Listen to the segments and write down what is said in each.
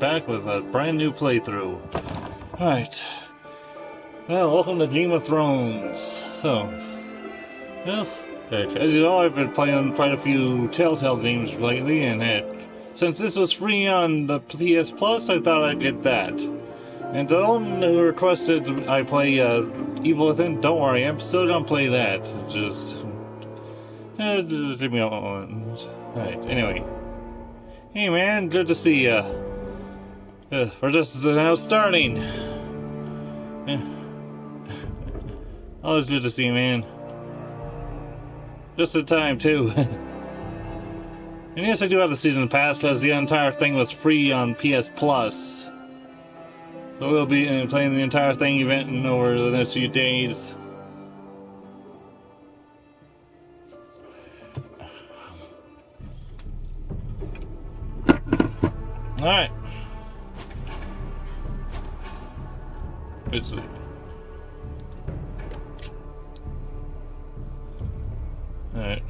back with a brand new playthrough. Alright. Well, welcome to Game of Thrones. Well, as you know, I've been playing quite a few Telltale games lately, and since this was free on the PS Plus, I thought I'd get that. And to all who requested I play Evil Within, don't worry, I'm still gonna play that. Just give me a moment. Alright, anyway. Hey man, good to see ya. We're just now starting. Always good to see you, man. Just in time, too. And yes, I do have the season pass, because the entire thing was free on PS Plus. So we'll be playing the entire thing event over the next few days. Alright. Let's see. Alright.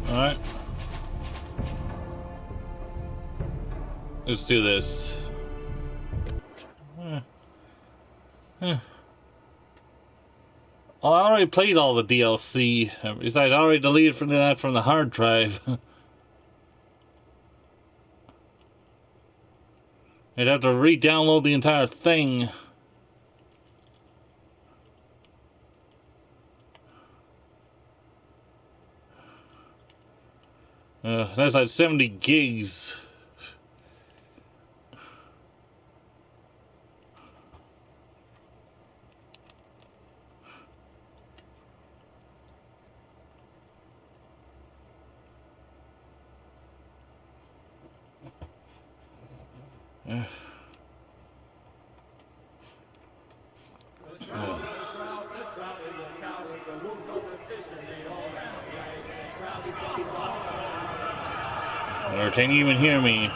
Alright. Let's do this. I already played all the DLC. Besides, I already deleted from the hard drive. I'd have to re-download the entire thing. That's like 70 gigs. Or can you even hear me?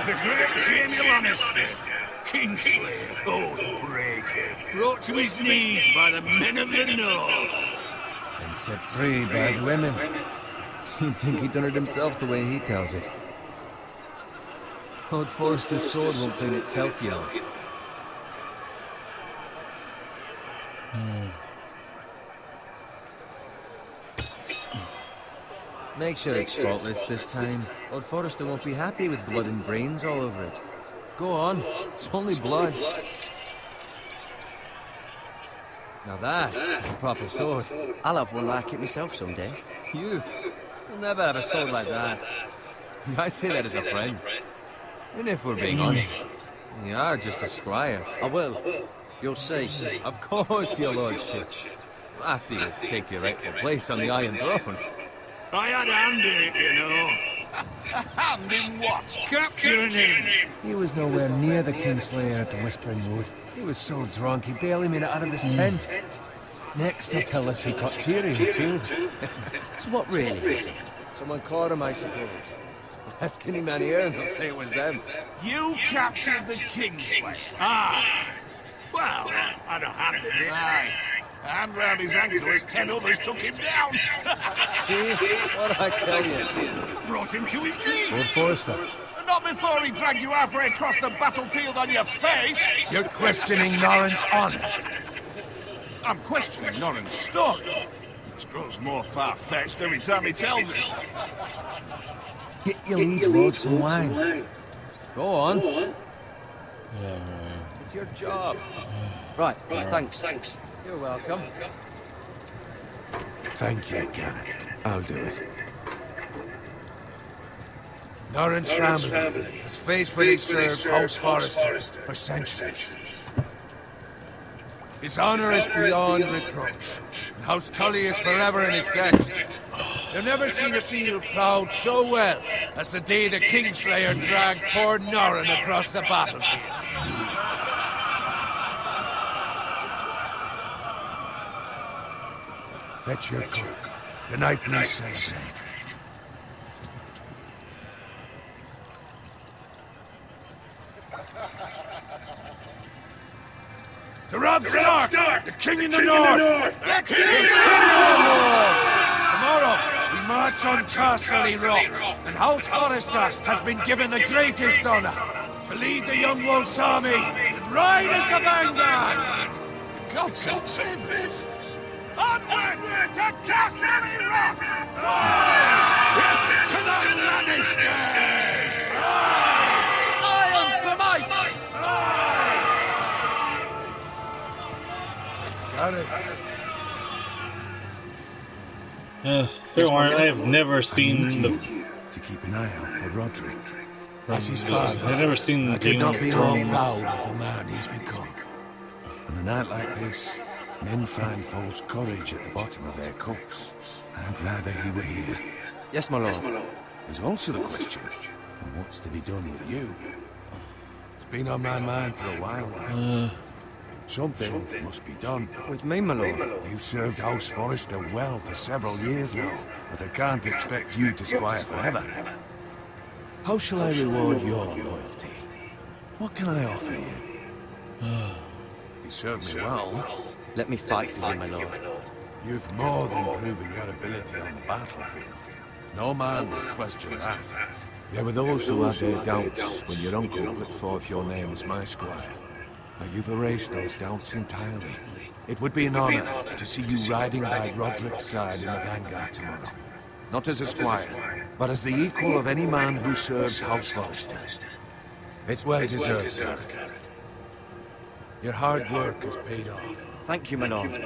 The great Jaime Lannister, Kingslayer, Oathbreaker, brought to his knees by the men of the North. And set free by the women. You'd think he'd done it himself the way he tells it. Lord Forrester's sword won't clean itself, you know. Make sure it's spotless this time. Lord Forrester won't be happy with blood and brains all over it. Go on, it's only blood. Now that is a proper sword. I'll have one like it myself someday. You'll never have a sword like that. I say that as a friend. And if we're being honest, you are just a squire. I will. You'll see. Of course, your lordship. After you take your rightful place on the Iron Throne. I had a hand in it, you know. A hand in what? Capturing him. He was nowhere near the Kingslayer at the Whispering Wood. He was so drunk he barely made it out of his tent. Next he'll tell us he caught Tyrion too. So what really? Someone caught him, I suppose. Ask any man here and they'll say it was them. You captured the Kingslayer. Ah. Well, I had a hand in it. Aye. A hand round his ankle as 10 others took him down. See? What'd I tell you? Brought him to his knees. Lord Forrester. Not before he dragged you halfway across the battlefield on your face. You're questioning Norrin's honor. I'm questioning Norrin's story. It grows more far-fetched every time he tells it. Get your liege lord some wine. Go on. It's your job. Right, thanks. You're welcome. Thank you, Garrett. I'll do it. Norrin's family has faithfully served House Forrester for centuries. His honor is beyond reproach, and House Tully is forever in his debt. You've never seen a field plowed so well as the day the Kingslayer dragged poor Norrin across the battlefield. Fetch your cook. Tonight we celebrate. To Robb Stark, the King in the North! The King in the North! Tomorrow, we march on Casterly Rock, and House Forrester has been given the greatest honor to lead the Young Wolf's army and ride as the vanguard! God's favors! Onward to Casterly Rock! To the Lannisters! Iron for mice! Got it. Fair warning, I have never seen the. To keep an eye out for Roderick. As his father. I've never seen the Could Game not of be more Thrones. proud of the man he's become. On a night like this, men find false courage at the bottom of their cups. I'd rather he were here. Yes, my lord. There's also the question of what's to be done with you. It's been on my mind for a while now. Something must be done. With me, my lord. You've served House Forrester well for several years now, but I can't expect you to squire forever. How shall I reward your loyalty? What can I offer you? You served me well. Let me fight for you, my lord. You've more than proven your ability on the battlefield. No man will question that. There were those who had their doubts when your uncle put forth your name as my squire. Now you've erased those doubts entirely. It would be an honor to see you riding by Roderick's side in the vanguard tomorrow. Not as a squire, but as the equal of any man who serves House Forrester. It's well deserved, sir. Your hard work has paid off. Thank you, my lord.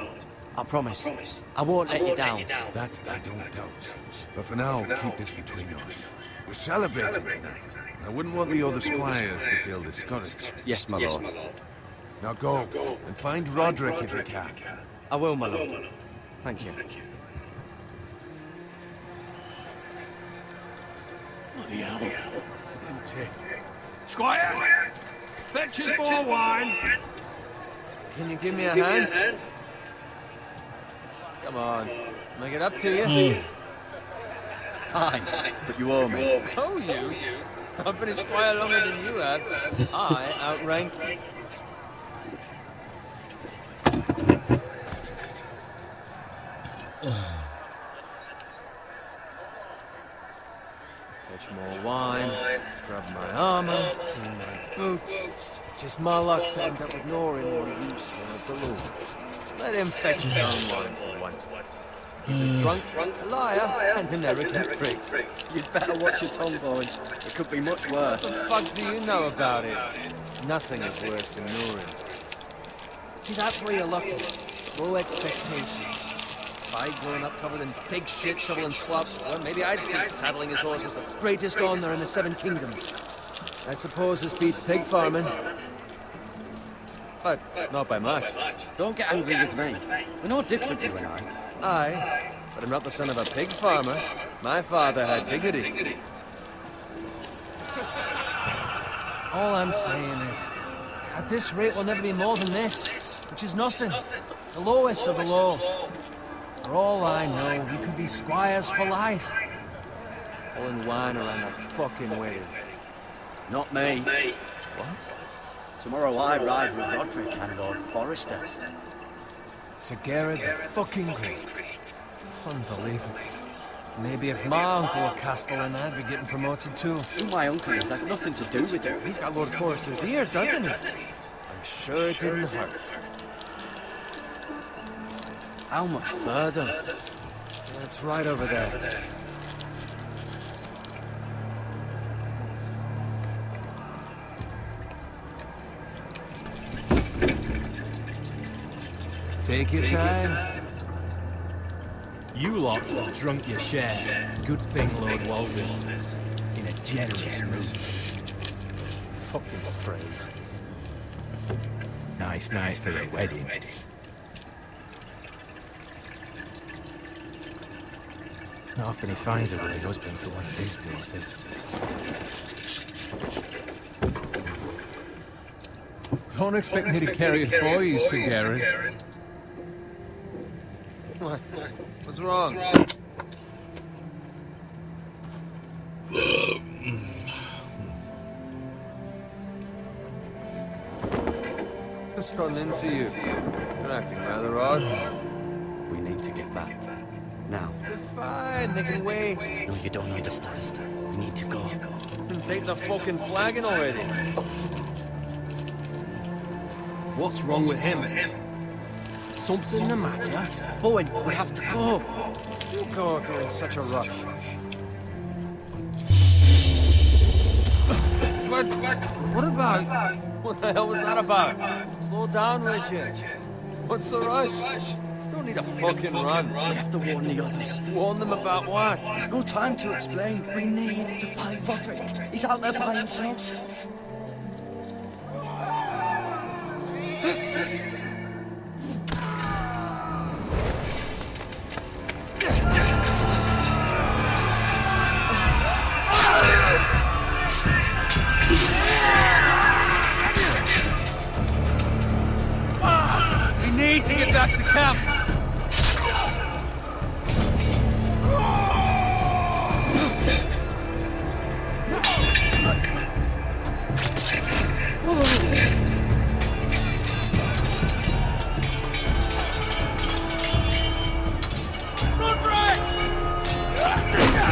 I promise. I won't let you down. That I don't doubt. But for now, keep this between us. We're celebrating tonight. I wouldn't want the other squires to feel discouraged. Yes, my lord. Now go, and find Roderick if you can. I will, my lord. Thank you. Bloody hell. Squire! Fetch us more wine! Can you give me a hand? Come on. Make it up to you. Fine, but you owe me. Oh, you? I've been a squire longer than you have. I outrank you. Fetch more wine, scrub my armor, clean my boots. Just my luck to end up with Norrin or you serve the Lord. Let him fetch his own wine for once. He's a drunk, a liar, and an arrogant prick. You'd better watch your tongue, boy. It could be much worse. What the fuck do you know about it? Nothing is worse than Norrin. See, that's where you're lucky. Low expectations. If I'd grown up covered in pig shit, shoveling slop, well, maybe I'd think saddling his horse was the greatest honor in the Seven Kingdoms. I suppose this beats pig farming. But not by much. Don't get angry with me. We're no different, you and I. Aye, but I'm not the son of a pig farmer. My father had dignity. All I'm saying is, at this rate we'll never be more than this, which is nothing. The lowest of the low. For all I know, we could be squires for life. Pulling wine around a fucking wedding. Not me. What? Tomorrow I ride with Roderick and Lord Forrester. Sir Garrett the fucking Great. Unbelievable. Maybe if my uncle were Castellan, I'd be getting promoted too. Who my uncle is has nothing to do with it. He's got Lord Forrester's ear, doesn't he? I'm sure it didn't hurt. How much further? That's right over there. Take your time. You lot have drunk your share. Good thing, Lord Walters. In a generous move. Fucking phrase. Nice night for a wedding. Not often he finds a willing husband for one of his daughters. Don't expect me to carry it for you, Sir Garrett. What? What's wrong? What's gotten into you? You're acting rather odd. We need to get back. Now. They're fine, they can wait. No, you don't understand. We need to go. Been taking the fucking flagon already. What's wrong with him? Something the matter? Bowen, we have to go. You go if you're in such a rush. What about? What the hell was that about? Slow down, Richard. What's the rush? Still need a fucking run. We have to warn the others. Warn them about what? There's no time to explain. We need to find Roderick. He's out there by himself. We need to get back to camp. Run right!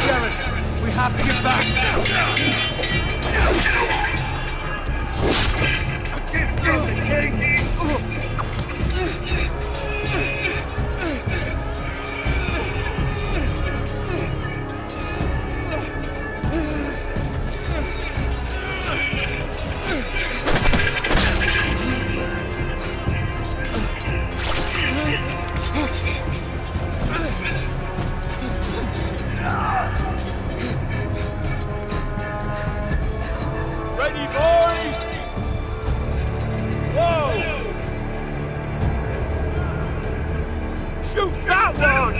Garrett, we have to get back. Ready, boys! Whoa! Shoot that one!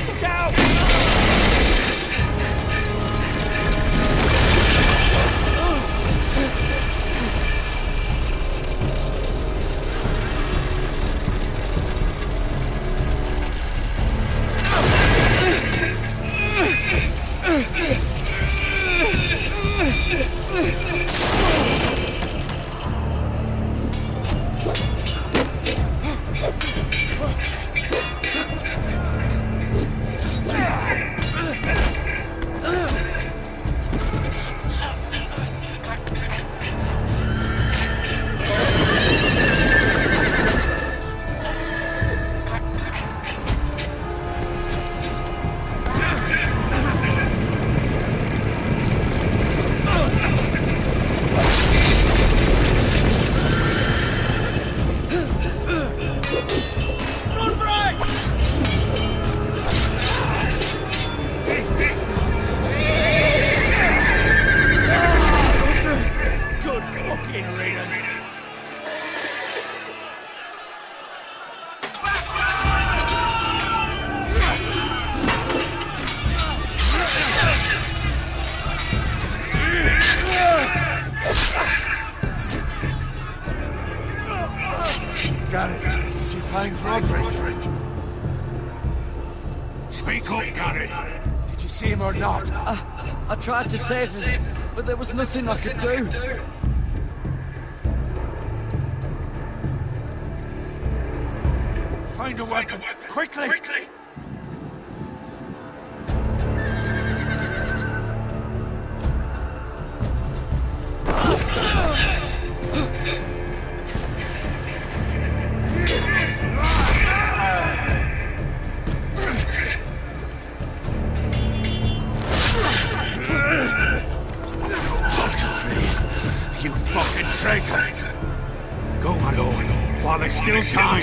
Look out! Good fucking riddance. Got it. Did you find Roderick? Speak up, Garrett. Did you see him or not? I tried to save him, but there was nothing I could do. Find a weapon. Quickly! traitor! Go, my lord, while there's still time.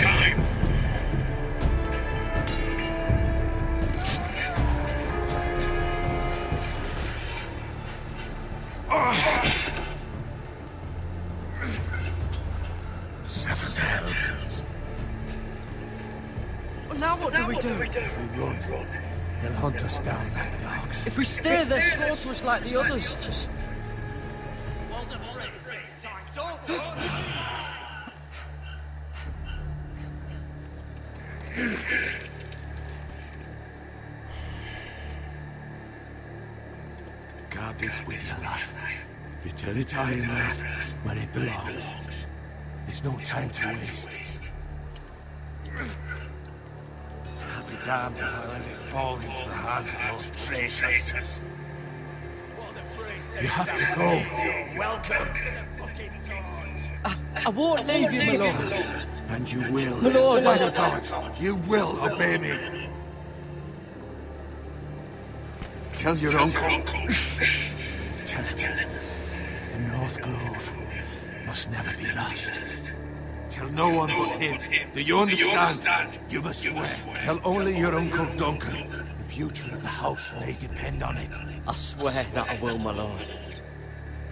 Seven hells. Well, now what do we do? If we run, they'll hunt us down like dogs. If we stay, they'll slaughter us like the others. Guard this with your life. Return it to Ironrath, where it belongs. There's no time to waste. I'll be damned if I let it fall into the hands of those traitors. You have to go. Welcome to the fucking Tons. I won't leave you, my lord. And you will. My lord, By the gods, you will obey me. Tell your uncle. Tell him. The North Grove must never be lost. Tell no one but him. Do you understand? You must swear. Tell only your Uncle Duncan. The future of the house may depend on it. I swear that I will, my lord.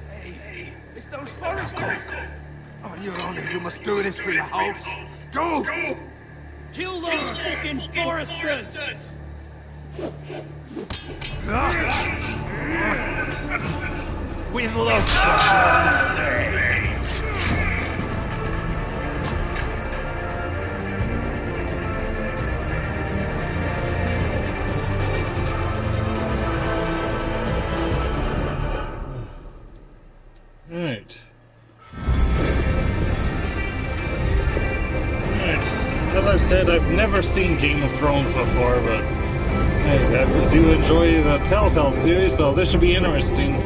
Hey, it's those foresters. On your honor, you must do this for your house. Go! Kill those fucking foresters! With love. Right. As I've said, I've never seen Game of Thrones before, but I do enjoy the Telltale series, so this should be interesting.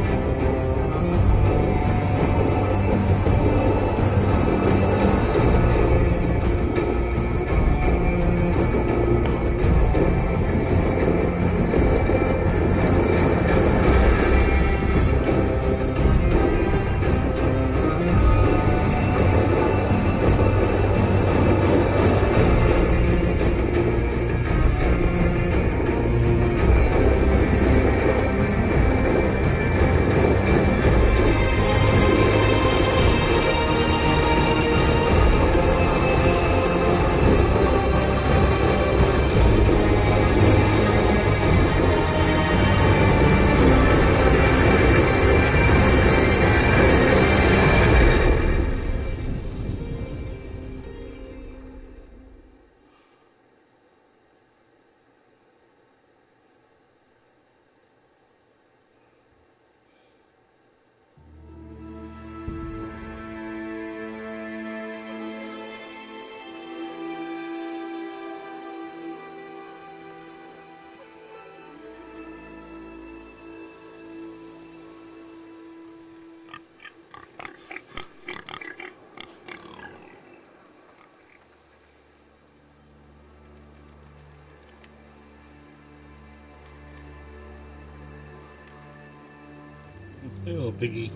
Hey, little piggy.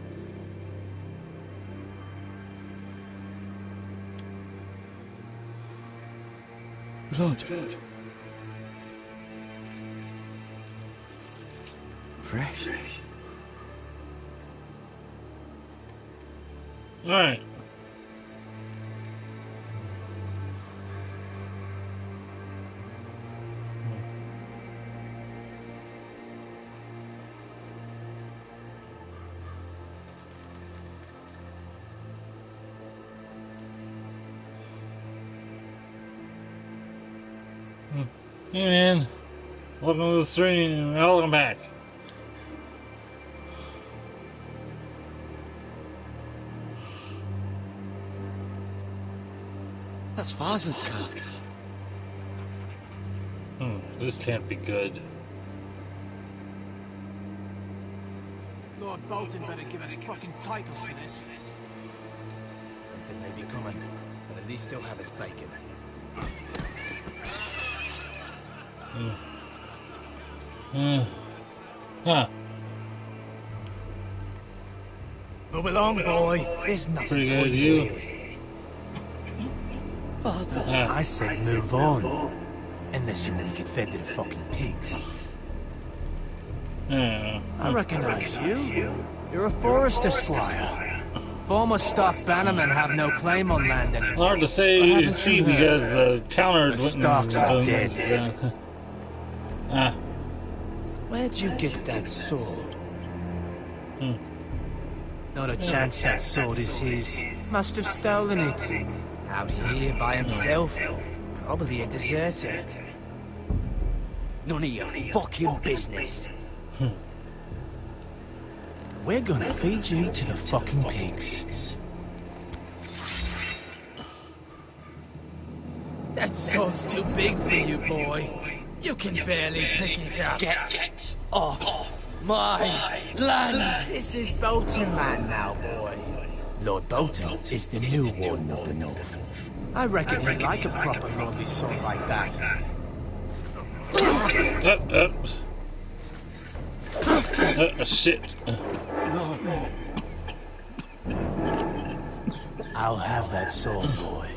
Lord. Fresh. Alright. Hey man, welcome to the stream. Welcome back. That's Father's cask. This can't be good. Lord Bolton better give us fucking titles for this. Hunter may be coming, but at least he'll have his bacon. Huh. Move along, boy. There's nothing Pretty for good, you you. here. Father, Ah. I said move on. Unless you want to get fed to the fucking pigs. Yeah. I recognize you. You're a forester squire. Former stock bannermen have no claim on land anymore. Hard to What say, happened see, to her? because the counter The stocks are dead. Ah. Where'd you get that sword? Not a chance that sword is his. Must have stolen it. Out here by himself. Probably a deserter. None of your fucking business. We're gonna feed you to the fucking pigs. That sword's too big for you, boy. You can barely pick it up. Get off my land. This is Bolton land now, boy. Lord Bolton is the new Warden of the North. I reckon he'd like a proper lordly sword like that. Shit. I'll have that sword, boy.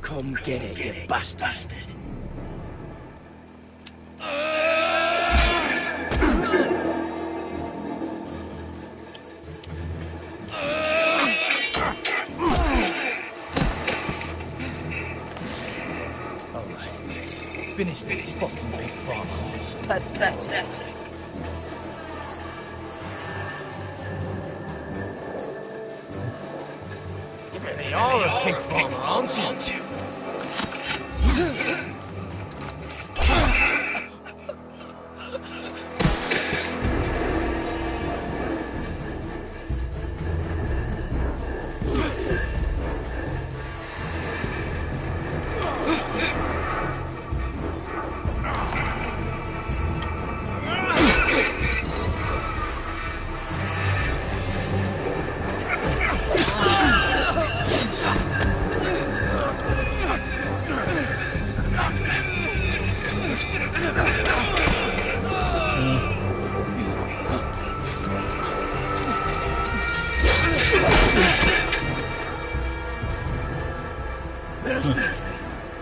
Come get it, you bastard. Finish this fucking big farm. Pathetic. You really are a pig farmer, aren't you?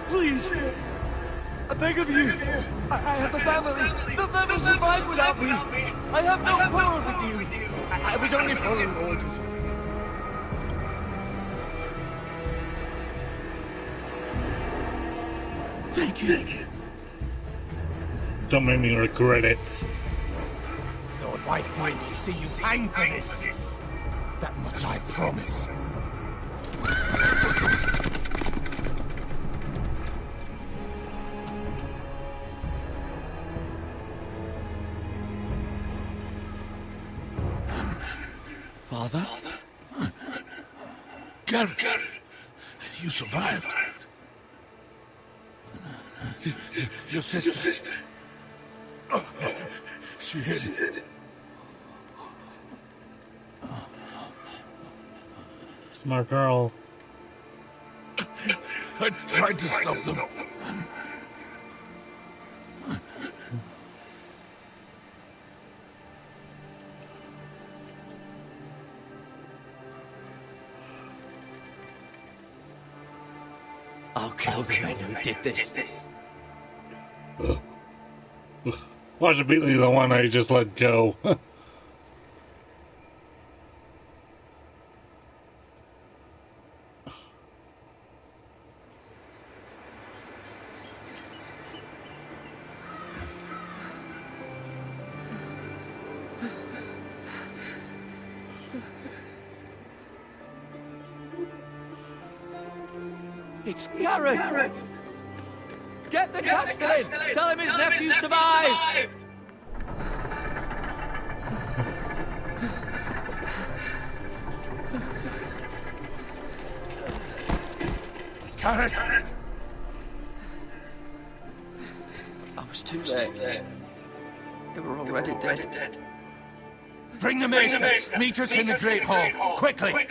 Please. I beg of you. I have a family. They'll never survive without me. I have no quarrel with you. I was only following orders. Thank you. Don't make me regret it. Lord Whitehind will see you hang for this. That much I promise. Father? Garrett, you survived. Your sister. Oh, she hid. Smart girl. I tried to stop them. I'll kill the men who did this. Watch it be the one I just let go. It's Garrett! Get the Castellan! Tell him his nephew survived! Garrett! I was too late. They were already dead. Bring the maester. Meet us in the Great Hall. Quickly.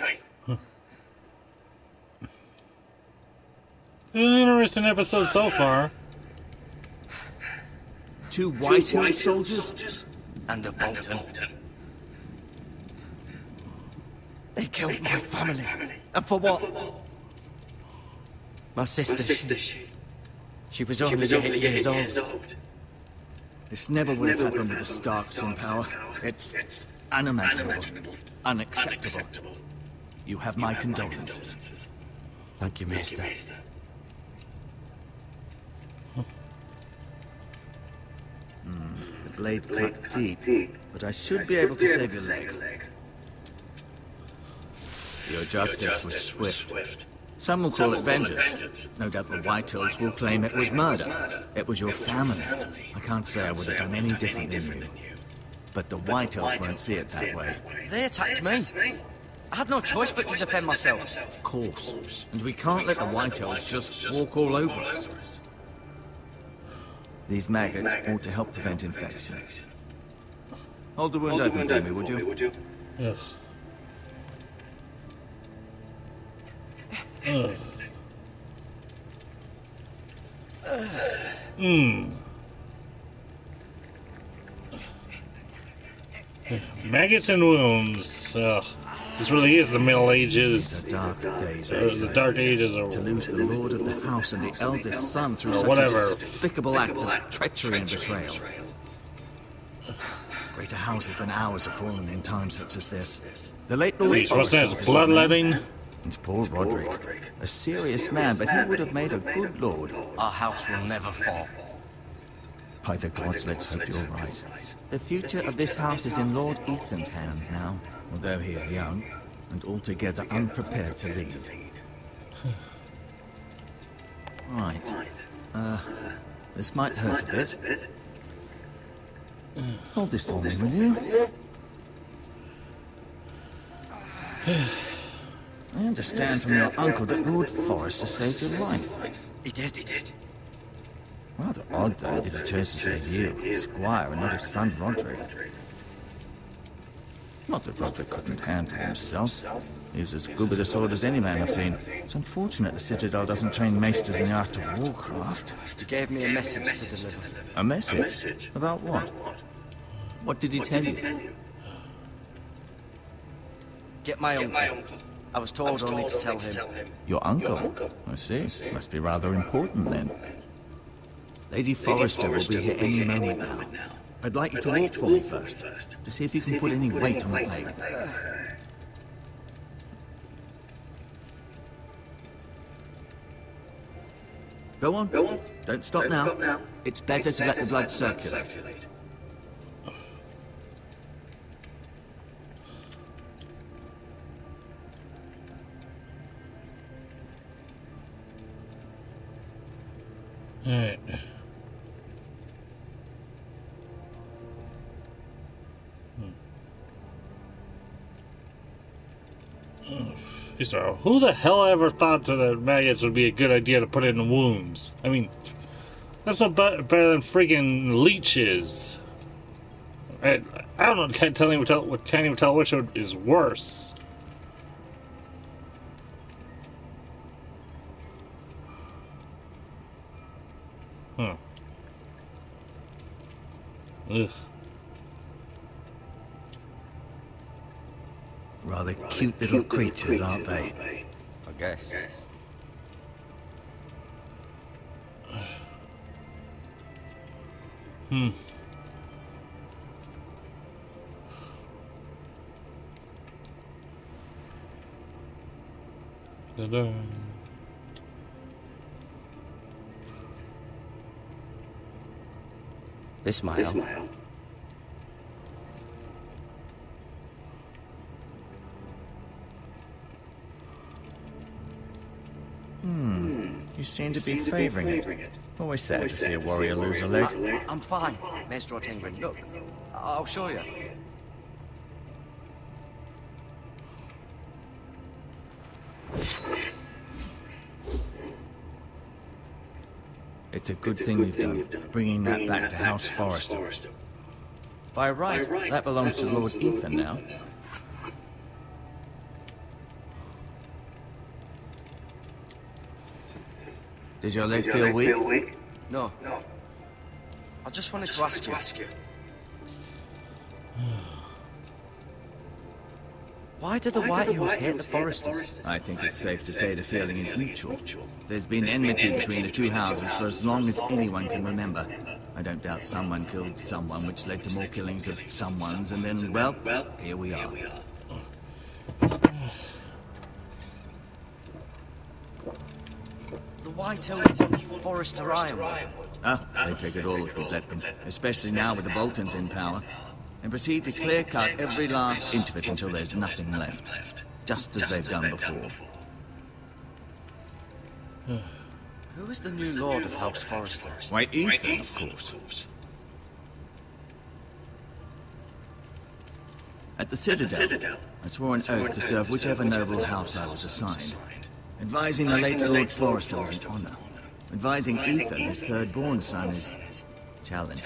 An interesting episode so far. 2 Whitehill soldiers? And a Bolton. They killed my family. And for what? My sister, she was only 8 years old. This never would have happened with the Starks in power. It's unimaginable, unacceptable. You have my condolences. Thank you, Maester. The blade cut deep, but I should be able to save your leg. Your justice was swift. Some will call it vengeance. No doubt the Whitehills will claim it was murder. It was your family. I can't say I would have done any different than you. But the Whitehills won't see it that way. They attacked me. I had no choice but to defend myself. Of course. And we can't let the Whitehills just walk all over us. These maggots ought to help prevent infection. Hold the wound open for me, would you? Ugh. Ugh. Maggots and wounds. Ugh. This really is the Middle Ages. The dark days. The Dark Ages. Or to lose the lord of the house and the eldest son through such whatever. a despicable act of treachery and betrayal. Greater houses than ours have fallen in times such as this. The late Lord Wait, what's that? Forrester was Bloodletting? And poor Roderick. A serious man, but he would have made a good lord. Our house will never fall. By the gods, let's hope you're right. The future of this house is in Lord Ethan's hands now, although he is young and altogether unprepared to lead. Right. This might hurt a bit. Hold this for me, will you? I understand from your uncle that Lord Forrester saved your life. He did. Rather odd, though, that he chose to save you, his squire, and not his son Roderick. Not that Roderick couldn't handle himself. He was as good with a sword as any man I've seen. It's unfortunate the Citadel doesn't train maesters in the art of warcraft. He gave me a message to deliver. A message? About what? What did he tell you? Get my uncle. I was told only to tell him. Your uncle? I see. Must be rather important, then. Lady Forrester will be here any moment now. I'd like you to walk for me first, to see if you can put any weight on the leg. Go on. Don't stop now. It's better to let the blood circulate. Alright. So, who the hell ever thought that maggots would be a good idea to put in wounds? I mean, that's no better than freaking leeches. I don't know. Can't even tell which is worse. Huh. Ugh. Rather cute little creatures, aren't they? I guess. Ta-da. This mile. You seem to be favoring it. Always sad to see a warrior lose a leg. I'm fine, Maester Ortingren. Look, I'll show you. It's a good thing you've done, bringing that back to House Forrester. By right, that belongs to Lord Ethan now. Did your leg feel weak? No. I just wanted to ask you. Why did the White Hills hate the Foresters? I think it's safe to say the feeling is mutual. There's been enmity between the two houses for as long as anyone can remember. I don't doubt someone killed someone, which led to more killings of someones, and then, well, here we are. The White Hills want Forester Ironwood. They take it all if we let them, especially now with the Boltons in power, and proceed to clear-cut every last inch of it until there's nothing left, just as they've done before. Who is the new Lord of House Forester? White Ethan, of course. At the Citadel, I swore an oath to serve whichever noble house I was assigned. Advising the late Lord Forester was an honor. Advising Ethan, his third-born son, is challenging.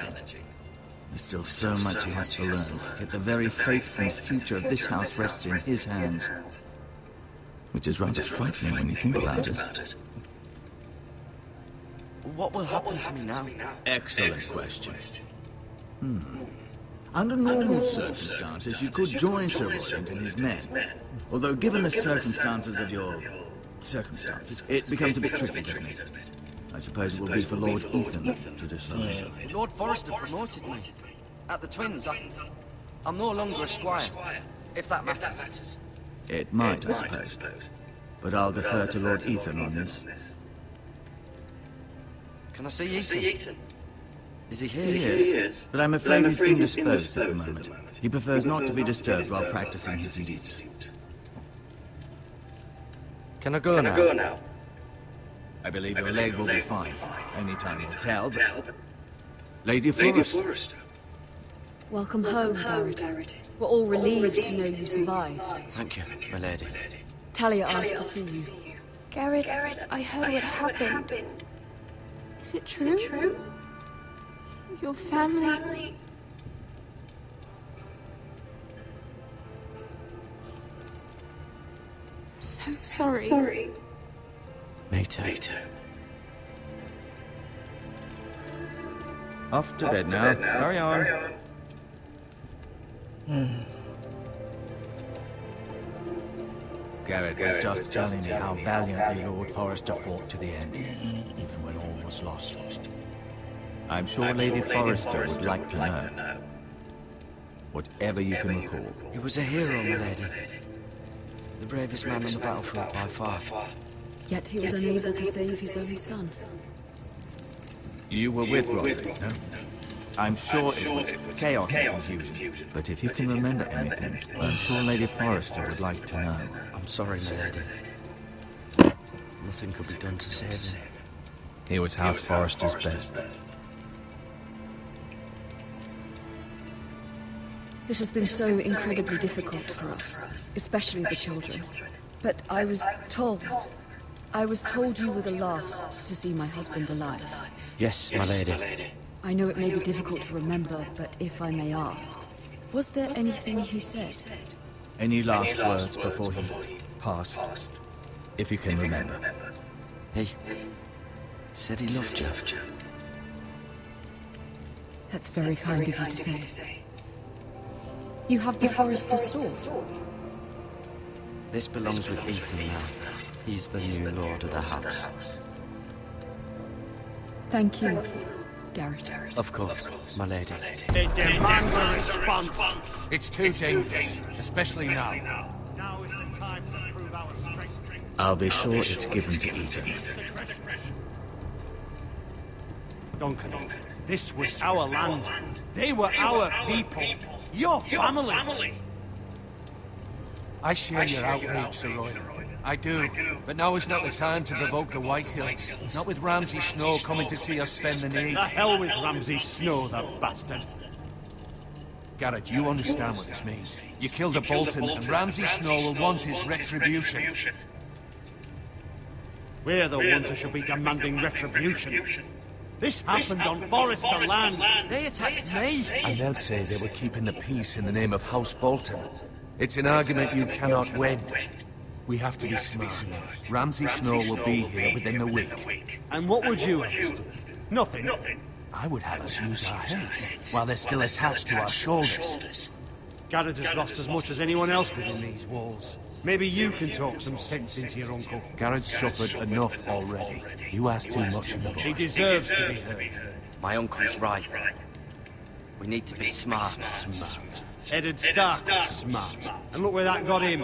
There's still so much he has to learn, yet the very fate and future of this house rests in his hands. Which is rather frightening when you think about it. What will happen to me now? Excellent question. Under normal circumstances, you could join Sir Royland and his men. Although given the circumstances of your circumstances, it becomes a bit tricky, doesn't it? I suppose it will be for Lord Ethan to decide. Lord Forester promoted me. At the Twins, I'm no longer a squire, if that matters. It might, I suppose. But I'll defer to Lord Ethan on this. Can I see Ethan? Is he here? He is, but I'm afraid he's indisposed at the moment. He prefers not to be disturbed while practicing his edict. Can I go now? I believe your leg will be fine. Only time will tell, but... Lady Forester. Welcome home, Garrett. We're all relieved to know you survived. Thank you, my lady. Talia asked to see you. Garrett, I heard what happened. Is it true? Your family... I'm so sorry. Me too. Off to bed now. Carry on. Garrett was just telling me how valiantly Lord Forester fought to the end, even when all was lost. I'm sure Lady Forester would like to know. Whatever you can recall. He was a hero, my lady. The bravest man on the battlefield by far. Yet he was unable to save his own son. You were with Roderick, no? I'm sure it was chaos and confusion. But if you can remember anything, I'm sure Lady Forester would like to know. I'm sorry, my lady. Nothing could be done to save him. He was House Forester's best. This has been so incredibly difficult for us, especially the children. But I was told you were the last to see my husband alive. Yes, my lady. I know it may be difficult to remember, but if I may ask, was there anything he said? Any last words before he passed? If you can remember. He said he loved you. That's very kind of you to say. You have the Forester's sword. This belongs with Ethan now. He's the new lord of the house. Thank you, Garrett. Of course, my lady. They demand a response. It's too dangerous, especially now. Now is the time to prove our strength. I'll be sure it's given to Ethan. Duncan, this was our land. They were our people. Your family. I share your outrage, Sir Royland. I do, but now is not the time to provoke the White Hills. Not with Ramsay Snow coming to see us spend the knee. The hell with Ramsay Snow, the bastard. Garrett, you understand what this means. You killed a Bolton, and Ramsay Snow will want his retribution. We're the ones who should be demanding retribution. This happened on Forester land. They attacked me. And they'll say they were keeping the peace in the name of House Bolton. It's an argument you cannot win. We have to be smart. Ramsay Snow will be here within the week. And what would you have us do? Nothing. I would have us use our heads while they're still attached to our shoulders. Garrett has lost as much as anyone else within these walls. Maybe you can talk some sense into your uncle. Garrett's suffered enough already. You ask too much of the boy. He deserves to be heard. My uncle's right. We need to be smart. Smart. Eddard Stark was smart. And look where that got him.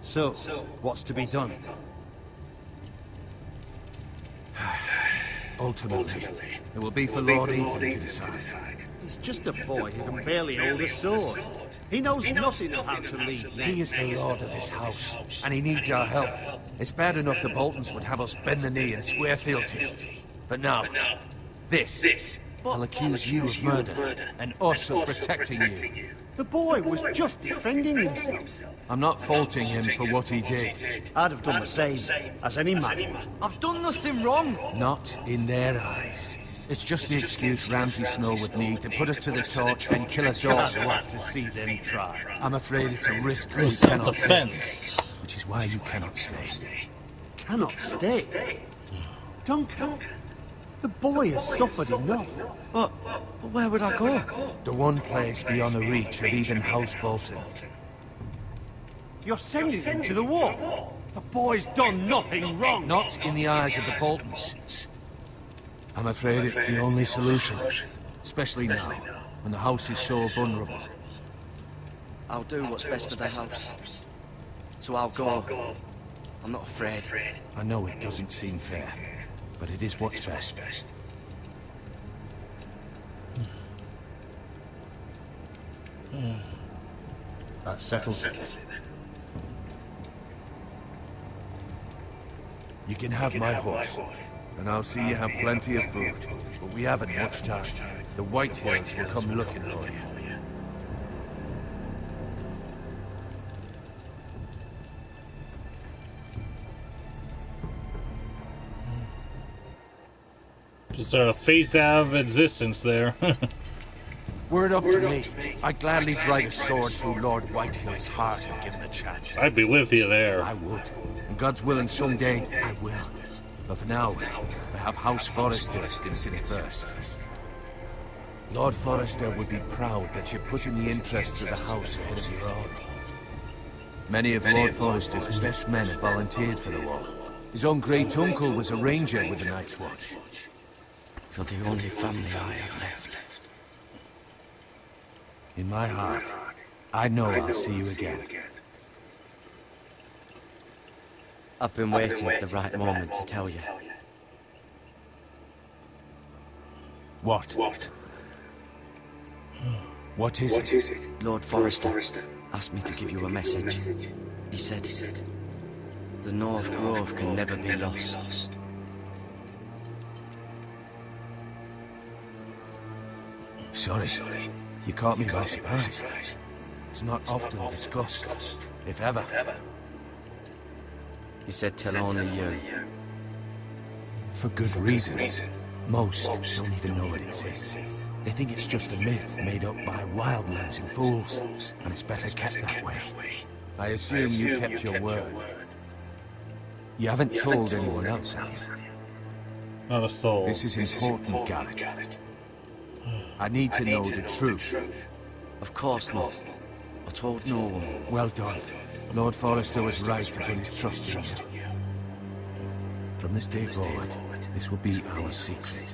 So, what's to be done? Ultimately, it will be for Lord Ethan to decide. He's just a boy who can barely hold a sword. He knows nothing of how to lead men. He is the lord of this house, and he needs our help. It's bad enough the Boltons would have us bend the knee and swear fealty. But now, this. I'll accuse you of murder, and us of protecting you. The boy was just defending himself. I'm not faulting him for what he did. I'd have done the same, as any man would. I've done nothing wrong. Not in their eyes. It's just the excuse Ramsay Snow would need to put us to the torch and kill us all. I'd like to see them try. I'm afraid it's a risk we It's cannot self-defense. take, which is why you cannot stay. Cannot stay? Duncan, the boy has suffered enough. But where would I go? The one place beyond the reach of even House Bolton. You're sending him to the war. The boy's done nothing wrong. Not in the eyes of the Boltons. I'm afraid it's the only solution. Especially now, when the house is so vulnerable. I'll do what's best for the house. So I'll go. I'm not afraid. I know it doesn't seem fair, but it is what's best. That settles it. You can have my horse, and I'll see you have plenty of food. But we haven't much time. The Whitehills will come looking for you. Just sort of phased out of existence there. Word up to me. I'd gladly drive a sword through Lord Whitehill's heart if given a chance. I'd be with you there. I would. And God's willing someday, I will. But for now, I have House Forrester to consider first. Lord Forrester would be proud that you're putting the interests of the house ahead of your own. Many of Lord Forrester's best men have volunteered for the war. His own great-uncle was a ranger with the Night's Watch. You're the only family I have left. In my heart, I know I'll see you again. I've been waiting for the right moment to tell you. What? What is it? Lord Forrester asked me to give you a message. He said, the North Grove can never be lost. Sorry. You caught me by surprise. It's not often discussed, if ever. He said tell only you. For good reason. Most don't even know it exists. They think it's just a myth made up by wildlings and fools, and it's better kept that way. I assume you kept your word. You haven't told anyone else, have you? Not a soul. This is important, Garrett. I need to know the truth. Of course not. I told no one. Well done. Lord Forrester was right to put his trust in you. From this day forward, this will be our secret.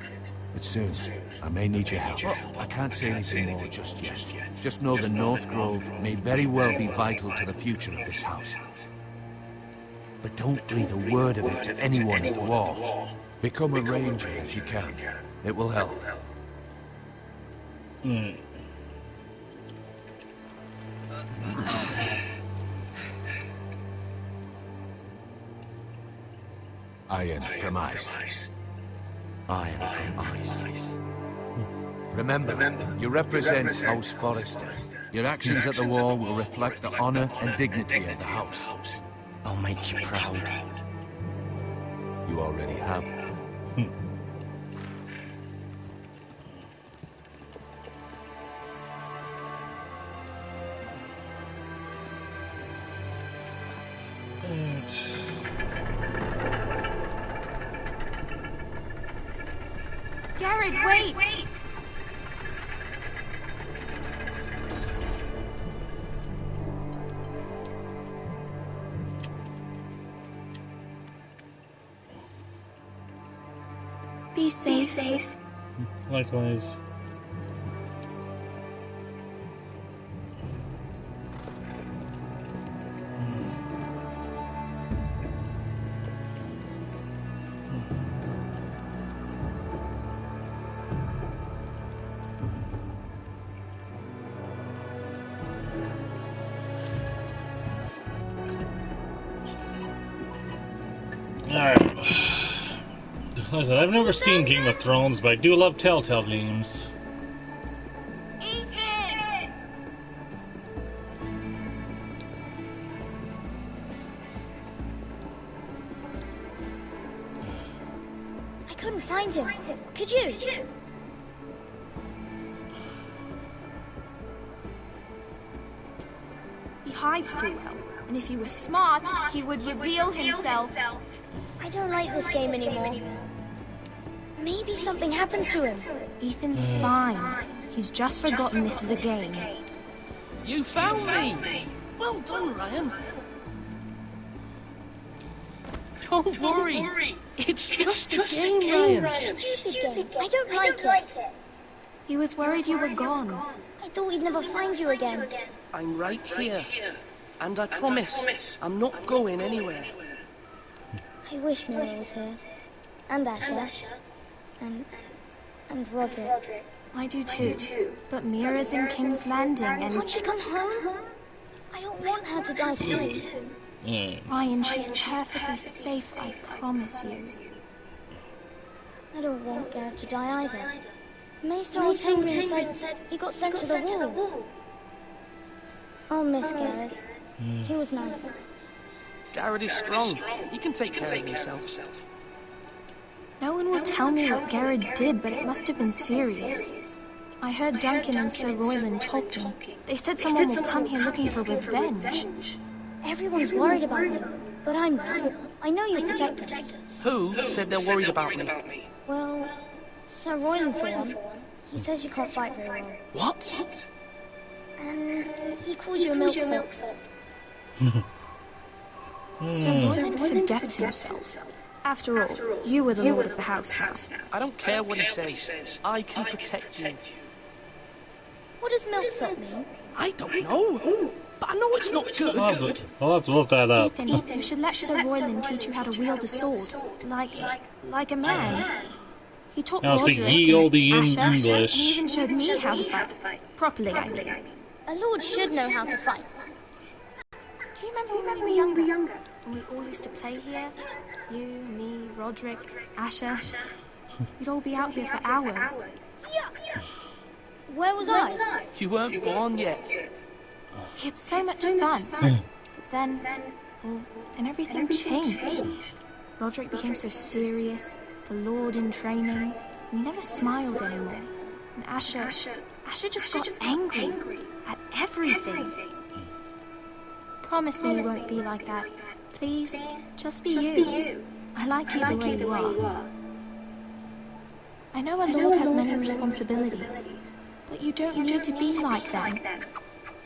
But soon, I may need your help. I can't say anything more just yet. Just know the North Grove may very well be vital to the future of this house. But don't breathe a word of it to anyone at the wall. Become a ranger if you can. It will help. Iron from ice. Iron from ice. Remember, you represent House Forrester. Your actions at the war will reflect the honor and dignity of the house. I'll make you proud. You already have. Garrett! Garrett, wait! Be safe. Likewise. Alright. Listen, I've never seen Game of Thrones, but I do love Telltale games. Ethan! I couldn't find him. Could you? He hides too well, and if he was smart, he would reveal himself. I don't like this game anymore. Maybe something happened to him. Ethan's fine. He's just forgotten this is a game. You found me! Well done, Ryan. Don't worry. It's just a game, Ryan. Stupid game. I don't like it. He was worried you were gone. I thought we'd never find you again. I'm right here. And I promise, I'm not going anywhere. I wish Mira was here. And Asher. And Roderick. I do too. But Mira's in King's Landing and... Can't she come home? I don't want her to die too. Ryan, she's perfectly safe, I promise you. I don't want Garrett to die either. Maester was hungry and said he got sent to the wall. I'll miss Garrett. He was nice. Garrett is strong. He can take care of himself. No one will tell me what Garrett did, but it must have been serious. I heard Duncan and Sir Royland talking. They said someone will come here looking for revenge. Everyone's worried about him, but I'm not. I know you'll protect us. Who said they're worried about me? Well, Sir Royland for one. He says you can't fight very well. What? And he calls you a milksop. Sir Royland forgets himself. After all, you were the lord of the house now. I don't care what he says. I can protect you. What does milksop mean? I don't know. But I know it's not good. I'll have to look that up. Ethan, you should let Sir Royland teach you how to wield a sword. Like a man. He taught I'll Roderick speak ye olde Asher, English. and he even showed me how to fight. Properly, I mean. A lord should know how to fight. Do you remember when we were younger? And we all used to play here? You, me, Roderick, Asher. We'd all be out here for hours. Yeah. Where was I? You weren't born yet. We had so much fun. But then everything changed. Roderick became so serious, the Lord in training, and he never smiled anymore. And Asher just got angry at everything. Promise me you won't be like that. Please, just be you. I like you the way you are. I know a lord has many responsibilities, but you don't need to be like them.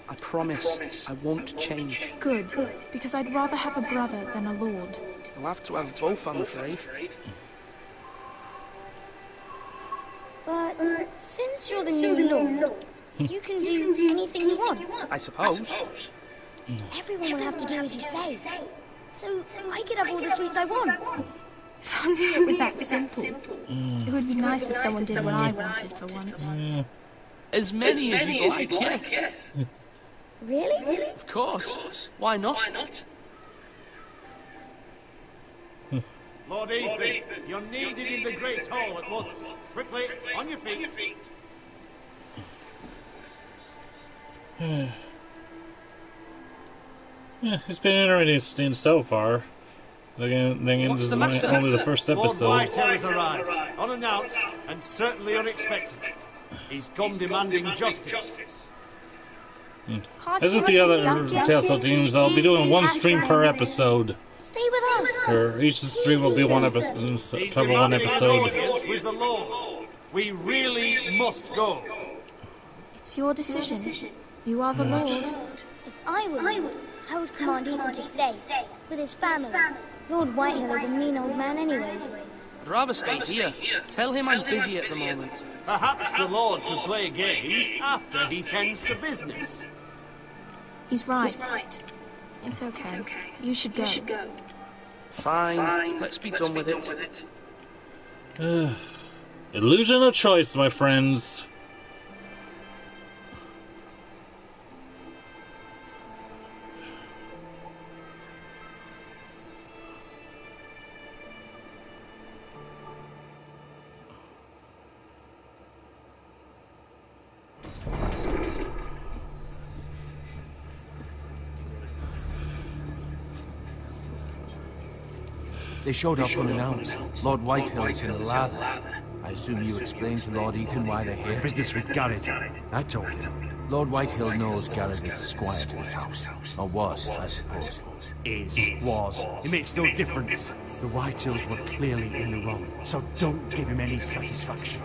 I promise I won't change. Good, because I'd rather have a brother than a lord. I'll have to have both, I'm afraid. But since you're the new lord, you can do anything you want. I suppose. Everyone will have to do as you say. So I could have all the sweets I want. If only it were that simple. It would be nice if someone did what I wanted for once. As many as you'd like, yes. Really? Of course. Why not? Lord Ethan, you're needed in the Great Hall at once. Quickly, on your feet. Yeah, it's been interesting so far. Again, this is only the first episode. Lord Whitehall has arrived, unannounced and certainly unexpected. He's come demanding justice. As with the other Telltale games, I'll be doing one stream per episode. Stay with us. Or each stream will be one episode. He's demanding an audience with the Lord. We really must go. It's your decision. You are the Lord. If I were Lord, I would command Ethan to stay with his family. Lord Whitehill is a mean old man anyways. I'd rather stay here. Tell him I'm busy at the moment. Perhaps the Lord could play games after he tends to business. He's right. It's okay. You should go. Fine. Let's be done with it. Illusion of choice, my friends. They showed up unannounced. Lord Whitehill is in the lather. I assume you explained to Lord Ethan why they're here? Business with Garrett. I told him. Lord Whitehill knows Garrett is a squire to this house. Or was, I suppose. Was. It makes no difference. The Whitehills were clearly in the wrong, so don't give him any satisfaction.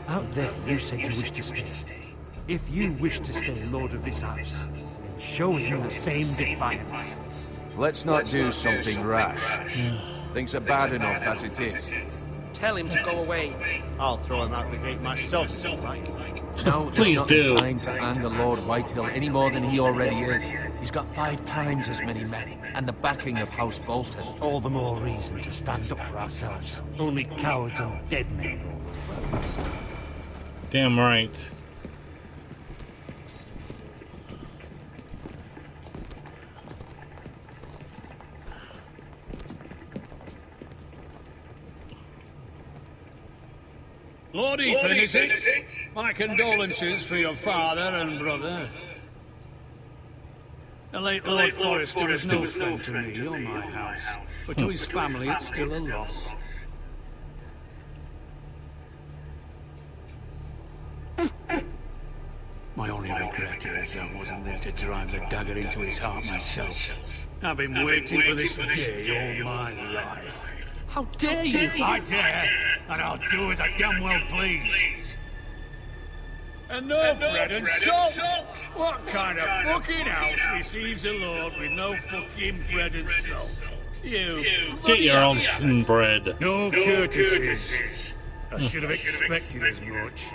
Out there, you said you wished to stay. If you wish to stay Lord of this house, then show him the same defiance. Let's not do something rash. Things are bad enough as it is. Tell him to go away. I'll throw him out the gate myself, if you like. No, please not do. The time to anger Lord Whitehill any more than he already is. He's got 5 times as many men, and the backing of House Bolton. All the more reason to stand up for ourselves. Only cowards and dead men roll over. Damn right. Lord Ethan, is it? My condolences for your father and brother. The late Lord Forrester was no friend to me or my house, but to his family it's still a loss. My only regret is I wasn't there to drive the dagger into his heart myself. I've been waiting for this day all my life. How dare you? I dare, and I'll do as I damn well please. And no bread and salt! What kind of fucking house receives a lord with no fucking bread and salt? You... Get your own bread. No courtesies. I should have expected as much.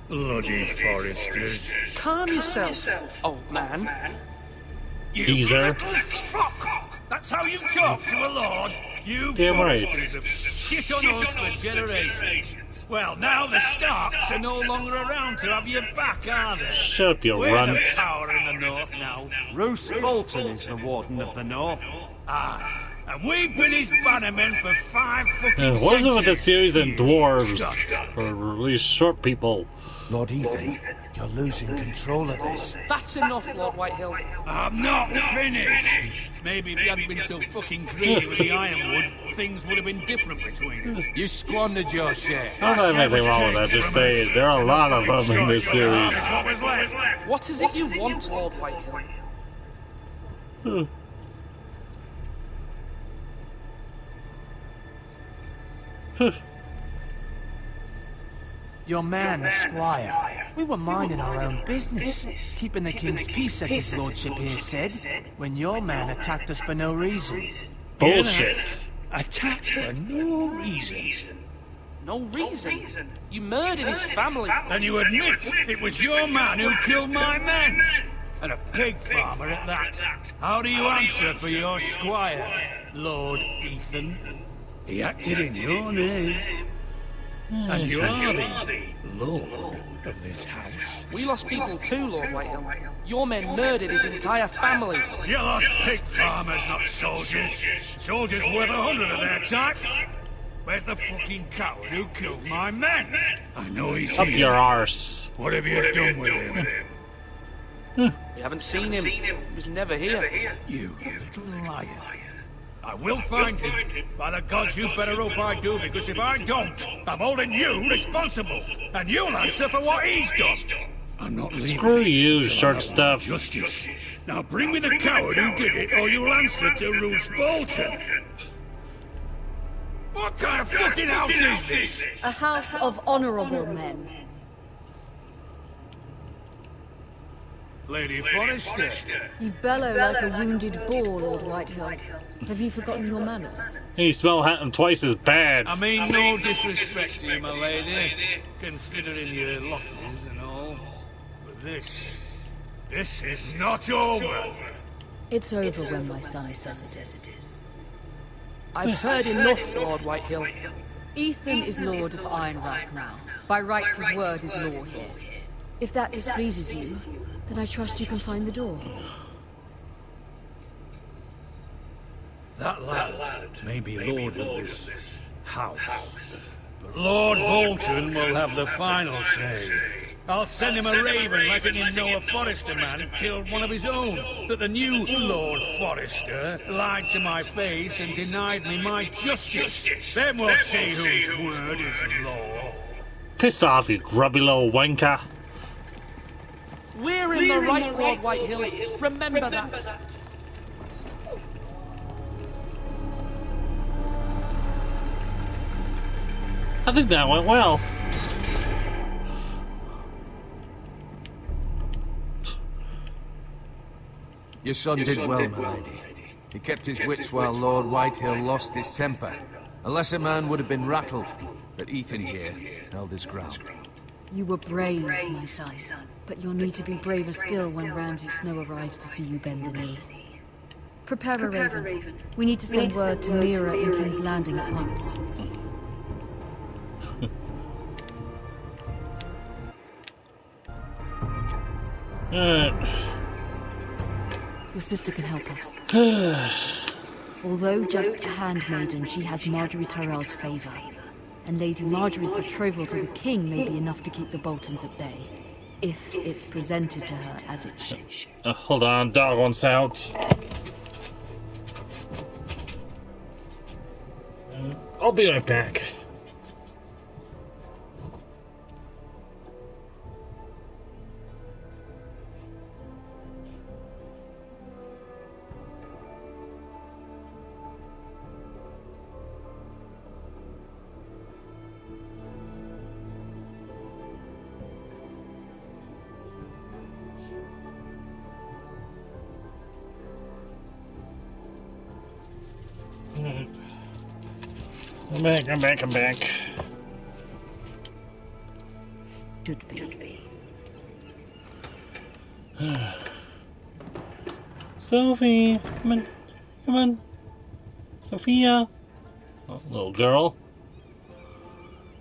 Bloody Foresters. Calm yourself, old man. Geezer. Fuck! That's how you talk to a lord? You Damn right. Foresters have shit on us for generations. Well, now the Starks are no longer around to have your back, are they? Shut up, you We're runt. the power in the north now. Roose Bolton is the Warden of the North. Aye. And we've been his bannermen for 5 fucking centuries. What is it with the series and dwarves? Or at least short people? Lord Ethan, you're losing control of this. That's enough, Lord Whitehill. I'm not finished. Maybe if you hadn't been so fucking greedy with the ironwood, things would have been different between us. You squandered your share. I don't have anything wrong with that, just say there are a lot of them in this series. What was left? What is it you want, Lord Whitehill? Your man, the squire. We were minding our own business, keeping the king's peace, as his lordship here said, when your man attacked us for no reason. Bullshit. Attacked for no reason. No reason? You murdered his family. And you admit it was your man who killed my men? And a pig farmer at that. How do you answer for your squire, Lord Ethan? He acted in your name. And you are the lord of this house. We lost people too, Lord Whitehill. Your men murdered his entire family. You lost pig farmers, not soldiers. Soldiers worth 100 of their type. Where's the fucking coward who killed my men? I know he's Up here. your arse. What have you done with him? We haven't seen him. He was never here. You little liar. I will find him. By the gods, you better hope I do, because if I don't, I'm holding you responsible. And you'll answer for what he's done. I'm not leaving. Screw you, shark stuff. Justice. Now bring me the coward who did it, or you'll answer to Roose Bolton. What kind of fucking house is this? A house of honorable men. Lady Forrester. You bellow like a wounded boar, Lord Whitehill. Have you forgotten your manners? You smell twice as bad. I mean no disrespect to you, my lady, considering your losses and all. But this is not over. It's over when my son says it is. I've heard enough, Lord Whitehill. Ethan is Lord of Ironrath now. By rights, his word is law here. If that displeases you, then I trust you can find the door. That lad may be lord of this house, but Lord Bolton will have the final say. I'll send him a raven letting him know a Forrester man killed one of his own, that the new Lord Forrester lied to my face and denied me my justice. Then we'll see whose word is law. Piss off, you grubby little wanker. We're in the right, Lord Whitehill. Remember that. I think that went well. Your son did well, my lady. He kept his wits while Lord Whitehill lost his temper. A lesser man would have been rattled, but Ethan here held his ground. You were brave, my son, but you'll need to be braver still when Ramsay Snow arrives to see you bend the knee. Prepare a raven. We need to send word to Mira in King's Landing at once. Your sister can help us. Although just a handmaiden, she has Marjorie Tyrell's favour. And Lady Marjorie's betrothal to the king may be enough to keep the Boltons at bay. If it's presented to her as it should. Hold on, dog wants out. I'll be right back. I'm back. Should be. Sophie, come on. Sophia. Oh, little girl.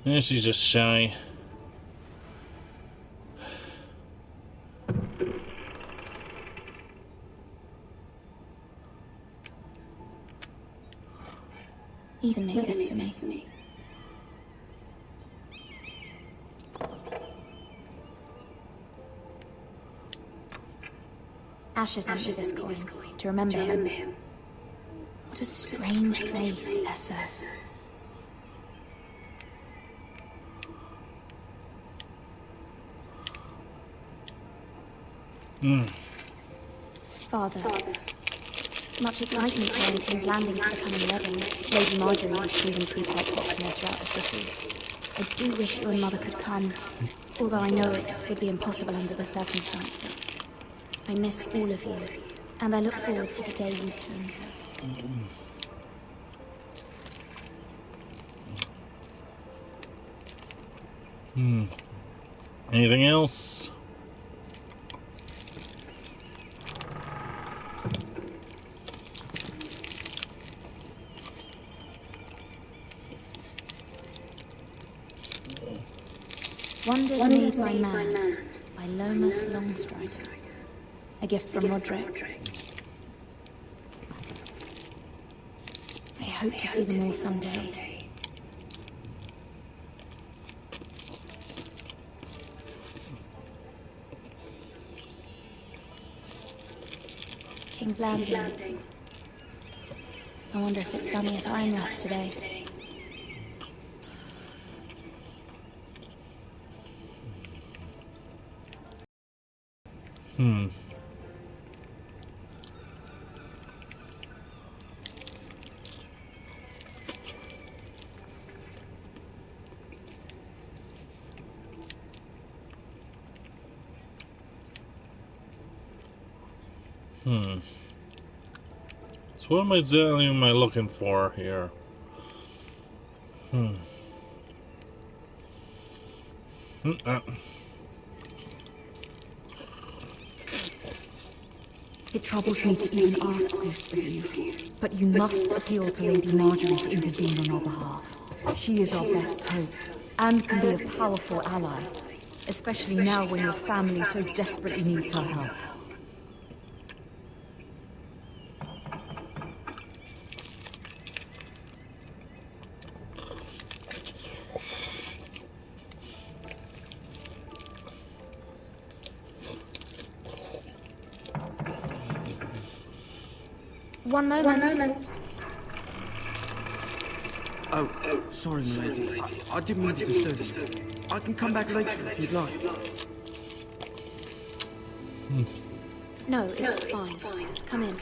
Yeah, she's just shy. Ethan made this for me. Ashes under this coin to remember him. What a strange place, Essos. Father. Much excitement here in King's Landing for the coming wedding. Lady Marjorie has proven to be quite popular throughout the city. I do wish you and Mother could come, although I know it would be impossible under the circumstances. I miss all of you, and I look forward to the day you can. Anything else? Wonders Made my Man by Lomas Longstrider. A gift from Roderick. I hope to see them all someday. King's Landing. I wonder if it's sunny at Ironrath today. So what exactly am I looking for here? It troubles me to even ask this of you, but you must appeal to Lady Marjorie to intervene on our behalf. She is our best hope, and can be a powerful ally, especially now when your family so desperately needs her help. One moment. Oh, sorry, milady. I didn't mean to disturb you. I can come back later if you'd like. No, it's fine. Come in.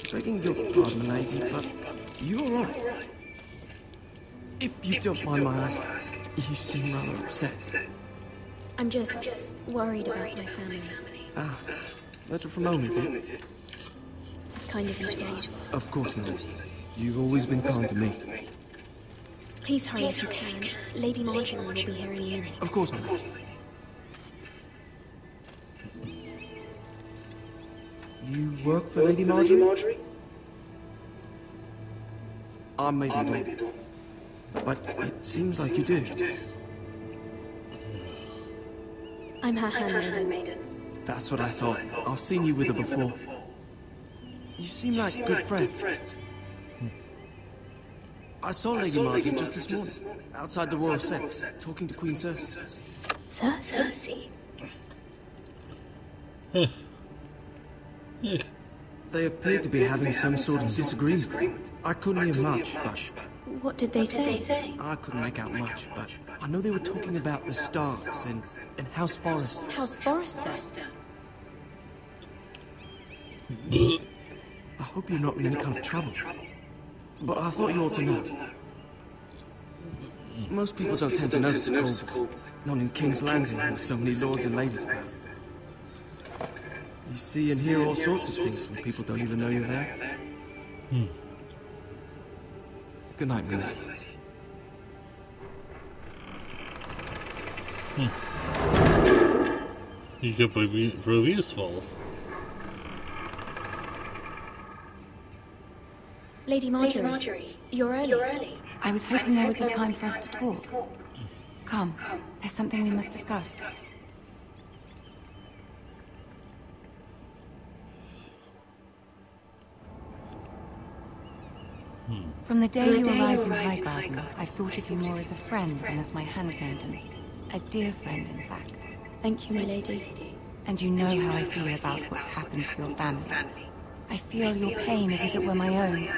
Begging your pardon, milady, but you all right? If you don't mind my asking, you seem rather upset. I'm just worried about my family. Ah, matter from home, is it? It's kind of you to ask. Of course, milady. You've always been kind to me. Please hurry if you can. Lady Marjorie will be here in a minute. Of course, milady. You work for Lady Marjorie? I may be wrong, but it seems like you do. I'm her handmaiden. That's what I thought. I've seen you with her before. You seem like good friends. I saw Lady Marjorie just this morning, outside the Royal Sept, talking to Queen Cersei. Cersei? They appeared to be having some sort of disagreement. I couldn't hear much, but... What did they say? I couldn't make out much, but I know they were talking about the Starks and House Forrester. House Forrester? I hope you're not in any kind of trouble. But I thought you ought to know. Most people don't tend to notice a call, not in King's Landing with so many lords and ladies about. You see and hear all sorts of things when people don't even know you're there. Good night, milady. You could prove useful. Lady Marjorie, you're early. I was hoping there would be time for us to talk. Come, there's something we must discuss. From the day you arrived in Highgarden, I've thought of you more as a friend than as my handmaiden. A dear friend, in fact. Thank you, my lady. And you know how I feel about what's happened to your family. I feel your pain as if it were my own.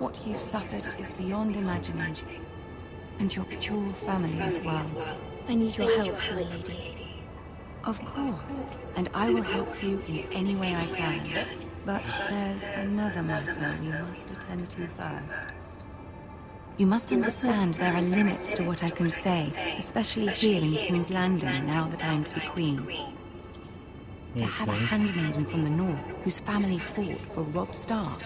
What you've suffered is beyond imagining. And your poor family as well. I need your help, my lady. Of course. And I will help you in any way I can. But there's another matter we must attend to first. You must understand there are limits to what I can say, especially here in King's Landing, now that I am to be queen. To have a handmaiden from the north whose family fought for Robb Stark.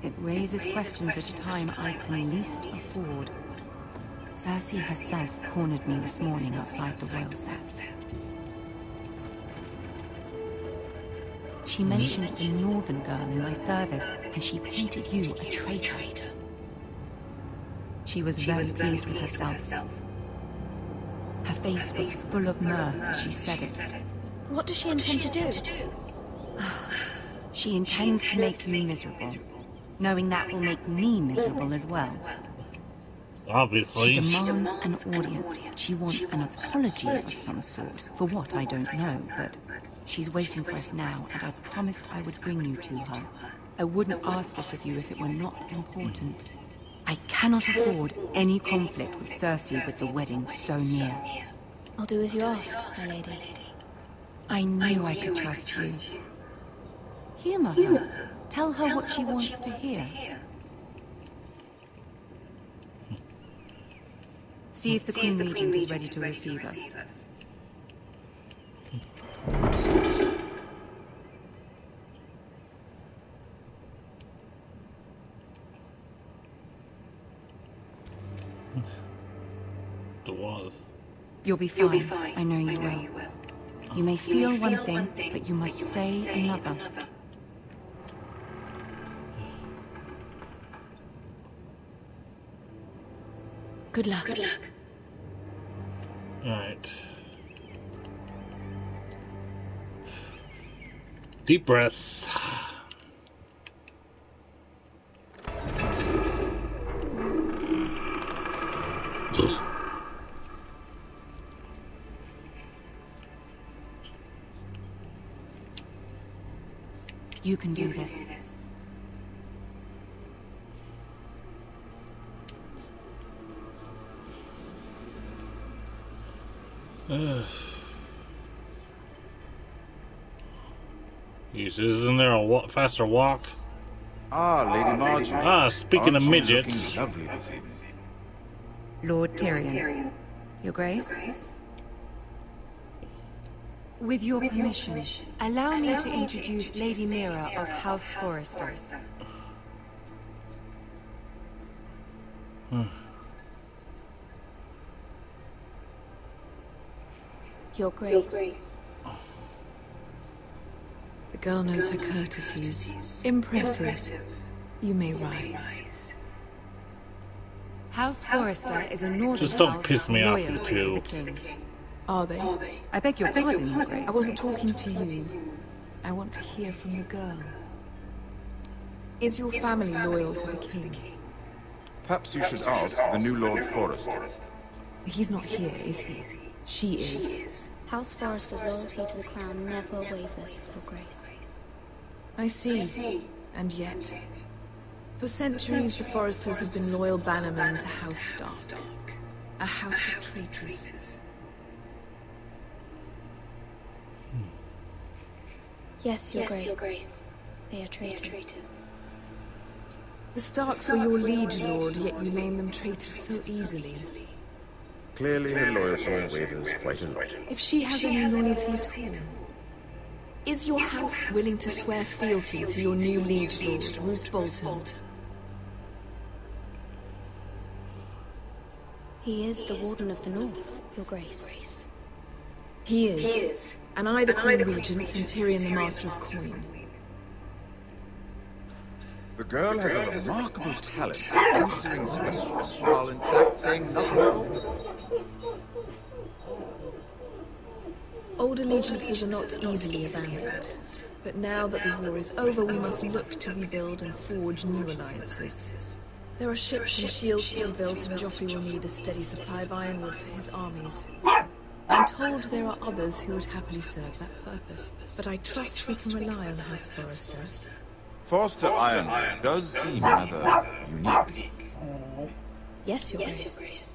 It raises questions at a time I can least afford. Cersei herself cornered me this morning outside the Royal Sept. She mentioned the northern girl in my service, and she painted you a traitor. She was very pleased with herself. Her face was full of mirth as she said it. What does she intend to do? She intends to make you miserable, knowing that will make me miserable as well. Obviously. She demands an audience. She wants an apology of some sort, for what I don't know, but she's waiting for us now, and I promised I would bring you to her. I wouldn't ask this of you if it were not important. I cannot afford any conflict with Cersei with the wedding so near. I'll do as you ask, my lady. I knew I could trust you. Humor her. Tell her what she wants to hear. See if the Queen Regent is ready to receive us. You'll be fine. I know you will. You may feel one thing, but you must say another. Good luck. Alright. Deep breaths. You can do this. Isn't there a faster walk? Ah, Lady Marjorie. Ah, speaking of midgets. Lovely this evening. Lord Tyrion. Your Grace? With your permission, allow me to introduce Lady Mira of House Forrester. Your Grace. The girl knows her courtesies. Impressive. You may rise. House Forrester is a northern Just don't house piss me off, loyal you to two. the king. Are they? I beg your pardon, Your Grace. I wasn't talking to you. I want to hear from the girl. Is your family loyal to the king? Perhaps you should ask the new Lord Forrester. He's not here, is he? She is. House Forrester's loyalty to the crown never wavers, Your Grace. I see. And yet, for centuries the Forresters have been loyal bannermen to House Stark. A house of traitors. Yes, Your Grace. They are traitors. The Starks were your liege lord, yet you name them traitors so easily. Clearly her loyalty wavers quite a lot. If she has any loyalty at all, is your house willing to swear fealty to your new liege lord, Roose Bolton? He is the Warden of the North, Your Grace. He is. And I the Queen Regent, and Tyrion the Master of Coin. The girl has a remarkable talent for answering questions while in fact saying nothing at all. Old allegiances are not easily abandoned. But now that the war is over, we must look to rebuild and forge new alliances. There are ships and shields to be built, and Joffrey will need a steady supply of ironwood for his armies. I'm told there are others who would happily serve that purpose, but I trust we can rely on House Forrester. Forrester Ironwood does seem rather unique. Yes, Your Grace.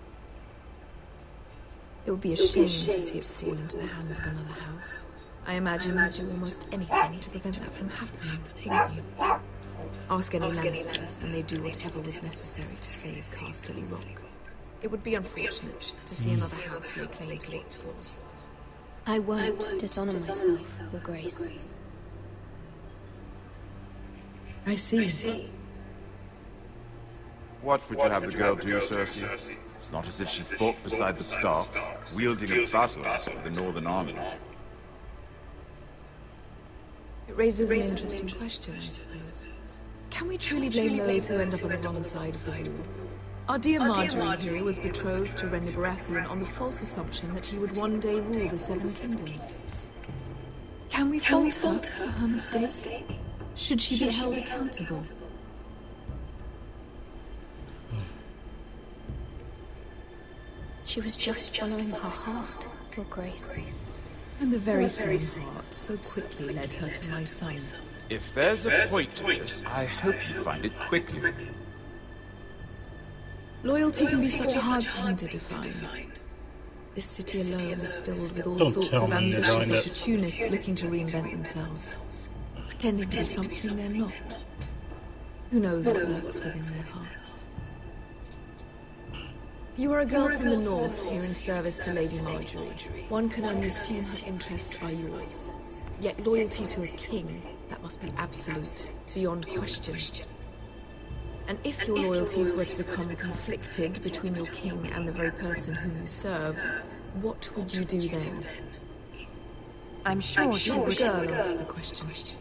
It would be a shame to see it fall into the hands of another house. I imagine you'd do almost anything to prevent that from happening, wouldn't you? Ask any Lannister, and they'd do whatever was necessary to save Casterly Rock. It would be unfortunate to see another house lay claim to what's yours. I won't dishonor myself, Your Grace. I see. What would you have the girl do, Cersei? It's not as if she fought beside the Starks, wielding a battle axe for the Northern Army. It raises an interesting question, I suppose. Can we truly blame those who end up on the wrong side of the war? Our dear Marjorie here was betrothed to Renly Baratheon on the false assumption that he would one day rule the Seven Kingdoms. Can we fault her for her mistake? Should she be held accountable? She was just following her heart, Your Grace. And the very same heart so quickly led her to my son. If there's a point to this, I hope you find it quickly. Loyalty can be such a hard thing to define. This city alone is filled with all sorts of ambitious opportunists looking to reinvent themselves. pretending to be something they're not. Who knows what lurks within their hearts? You are a girl from the north, here in service to Lady Marjorie. One can only assume her interests are yours. Yet loyalty to a king, that must be absolute, beyond question. And if your loyalties were to become conflicted between your king and the very person whom you serve, what would you do then? I'm sure she Let the would. girl answer the question.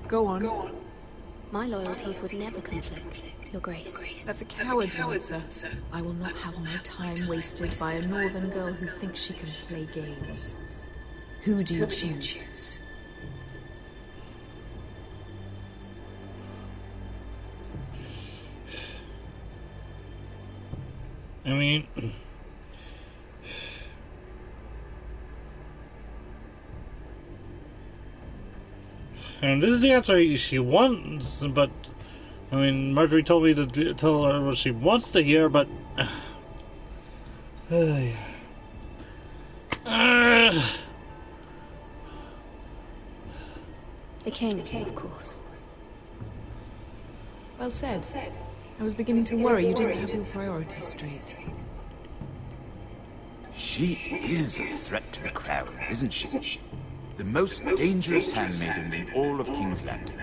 Go on. My loyalties would never conflict, Your Grace. That's a coward's answer. I will not have my time wasted by a northern girl who thinks she can play games. Who do you choose? I mean, and this is the answer she wants, but I mean, Marjorie told me to tell her what she wants to hear, but the king, of course. Well said. I was beginning to worry you didn't have your priorities straight. She is a threat to the crown, isn't she? The most dangerous handmaiden in all of King's Landing.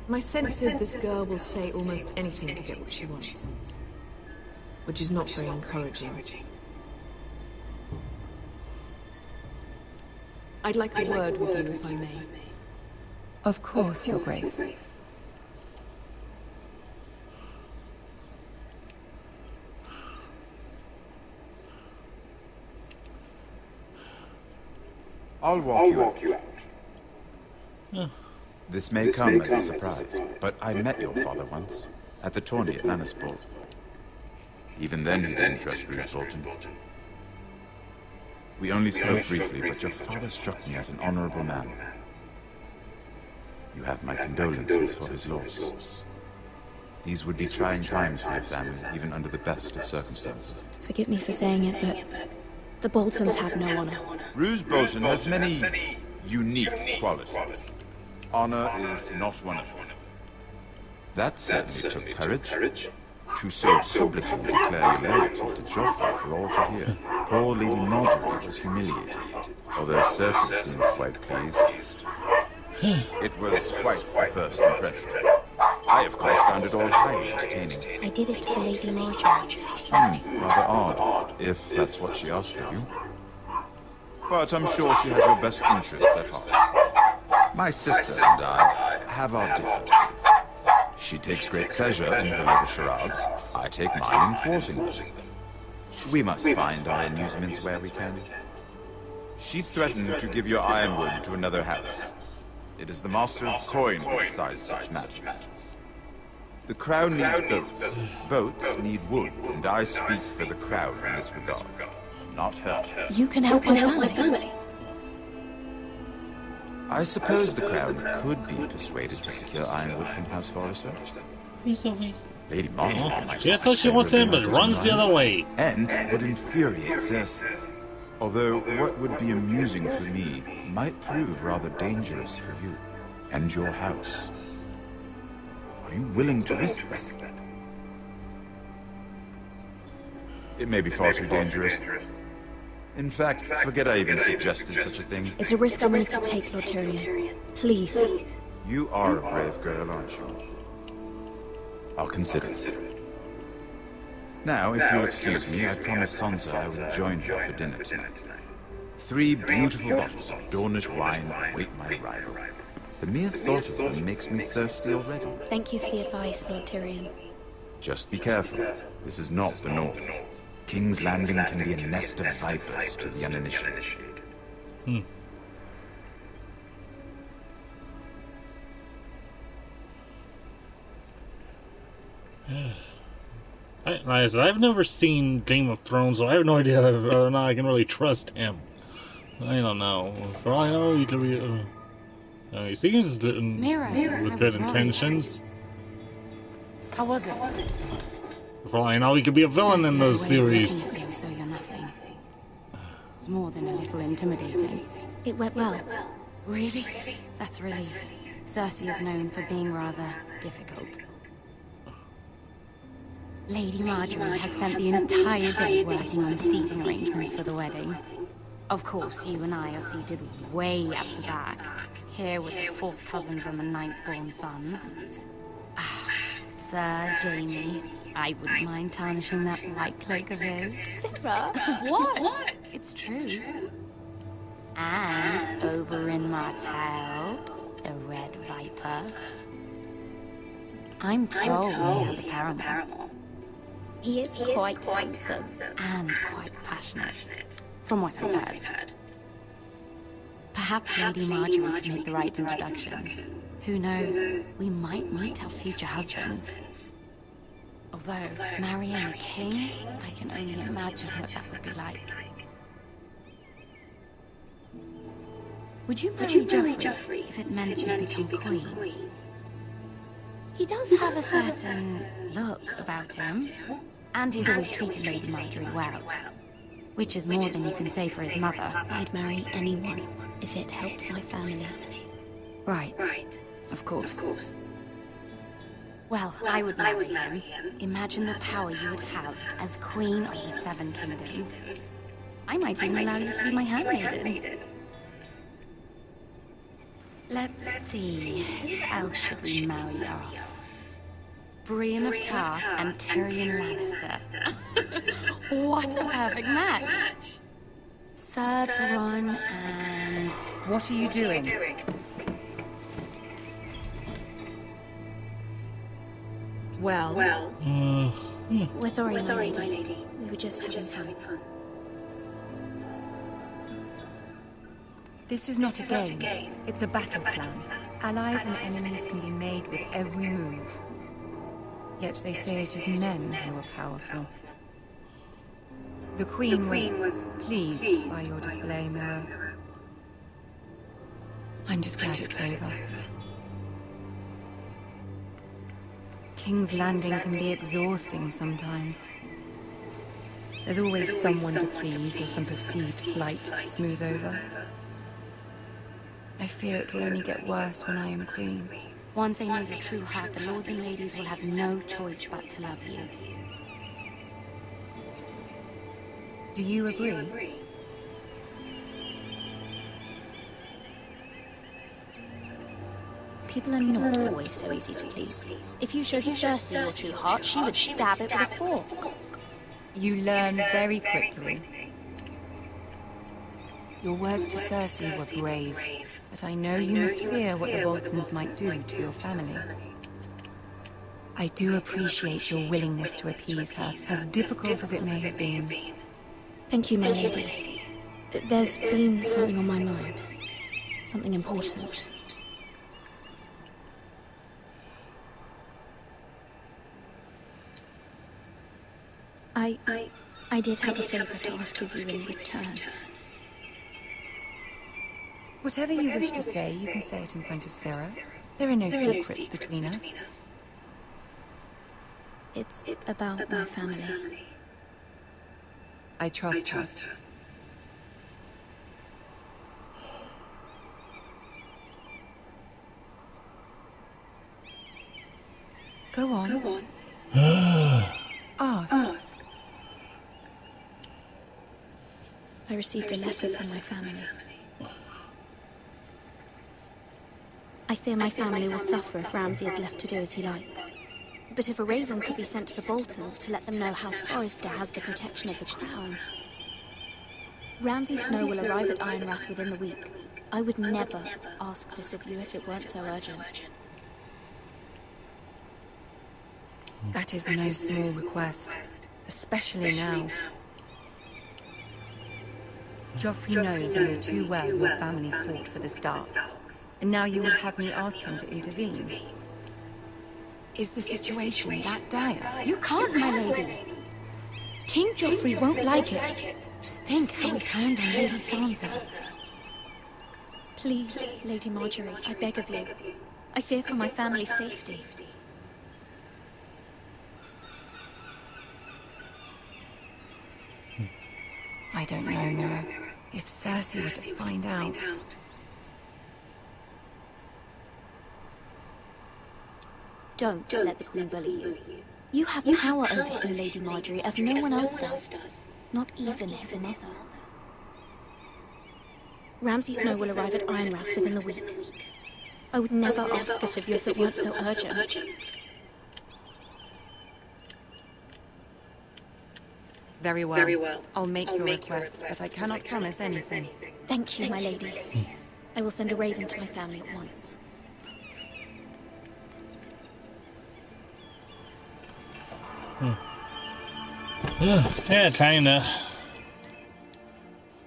My sense is this girl will say almost anything to get what she wants. Which is not very encouraging. I'd like a word with you, if I may. Of course, Your Grace. I'll walk you out. This may come as a surprise, but I met your father once, at the tourney at Lannisport. Even then he didn't trust Roose Bolton. We only spoke briefly, but your father struck me as an honorable man. You have my condolences for his loss. These would be trying times for your family, even under the best of circumstances. Forgive me for saying it, but the Boltons have no honor. Roose Bolton has many unique qualities. Honor is not one of them. That certainly took courage. To so publicly declare your loyalty to Joffrey for all to hear. Poor Lady Marjorie was humiliated, although Cersei seemed quite pleased. It was quite the first impression. I, of course, found it all highly entertaining. I did it for Lady Marjorie. Rather odd, if that's what she asked of you. But I'm sure she has your best interests at heart. My sister and I have our differences. She takes great pleasure in her little charades. I take mine in thwarting them. We must find our amusements where we can. She threatened to give your ironwood to another house. It is the Master of Coin who decides such matters. The crown needs boats. Boats need wood, and I speak for the crown in this regard, not her. You can help my family. I suppose the crown could be persuaded to secure ironwood from House Forrester. Lady Marjorie. Just as she wants in, but runs the other way. And would infuriate Cersei. Although what would be amusing for me might prove rather dangerous for you and your house. Are you willing to risk that? It may be far too dangerous. In fact, forget I even suggested such a thing. It's a risk I'm willing to take, Lord Tyrion. Please. You are a brave girl, aren't you? I'll consider it. Now, if you'll excuse me, I promised Sansa I would join her for dinner tonight. 3 beautiful bottles of Dornish wine await my arrival. The mere thought of them makes me thirsty already. Thank you for the advice, Lord Tyrion. Just be careful. This is not the North. King's Landing can be a nest of vipers to the uninitiated. Like I said, I've never seen Game of Thrones, so I have no idea whether or not I can really trust him. I don't know. For all I know, he could be. He seems with good intentions. How was it? For all I know, he could be a villain in those series. So you're nothing. It's more than a little intimidating. It went well. Really? That's a relief. Cersei is known for being rather difficult. Lady Marjorie has spent the entire day working on the seating arrangements for the wedding. Of course, you and I are seated way up the back, here with the 4th cousins and the 9th-born sons. Ah, Sir Jaime, I wouldn't mind tarnishing that white cloak of his. Sarah? What? It's true. And Oberyn Martell, the Red Viper. I'm told he has a paramour. He is quite handsome. And quite passionate, from what I've heard. Perhaps Lady Marjorie could make the right introductions. Who knows, we might meet our future husbands. Although, marrying a king, I can only imagine what that would be like. Would you marry Joffrey if it meant you become queen? He does have a certain look about him, and he's always treated Lady Marjorie well, which is more than you can say for his mother. I'd marry anyone if it helped my family. Right. Of course. Well, I would marry him. Imagine the power you would have as Queen of the Seven Kingdoms. I might even allow you to be my handmaiden. Let's see, who else should we marry off? Brienne of Tarth and Tyrion Lannister. What a perfect match! Sir Bronn and... What are you doing? Well... We're sorry, my lady. We were just having fun. This is not a game. It's a battle plan. Allies and enemies can be made with every move. Yet they say it is men who are powerful. The Queen was pleased by your display, Mira. I'm just glad it's over. King's Landing can be exhausting sometimes. There's always someone to please or some perceived slight to smooth over. I fear it will only get worse when I am queen. Once they know your true heart, the lords and ladies will have no choice but to love you. Do you agree? People are not always so easy to please. If you showed Cersei your true heart, she would stab it with a fork. You learn very quickly. Your words to Cersei were brave, but I know you must fear what the Boltons might do to your family. I do appreciate your willingness to appease her, as difficult as it may have been. Thank you, my lady. There's been something on my mind. Something important. I did have a favor to ask of you in return. Whatever you wish to say, you can say it in front of Sarah. There are no secrets between us. It's about my family. I trust her. Go on. Ask. I received a letter from my family. I fear my family will suffer if Ramsay is left to do as he likes. But if a raven could be sent to the Boltons to let them know House Forrester has the protection of the crown. Ramsay Snow will arrive at Ironrath within the week. I would never ask this of you if it weren't so urgent. That is no small request, especially now. Joffrey knows only too well your family fought for the Starks, and now you would have me ask him to intervene. Is the situation that dire? You can't, my lady. King Joffrey won't like it. Just think how he turned on Lady Sansa. Please, Lady Marjorie, I beg of you. I fear for my family's safety. I don't know, Mira. If Cersei were to find out... Don't let the Queen bully you. You have power over him, Lady Marjorie, as no one else does. Not even his mother. Ramsay Snow will arrive at Ironrath within the week. I would never ask this of you if it weren't so urgent. Very well. I'll make your request, but I cannot promise anything. Thank you, my lady. I will send a raven to my family at once. Yeah, kinda.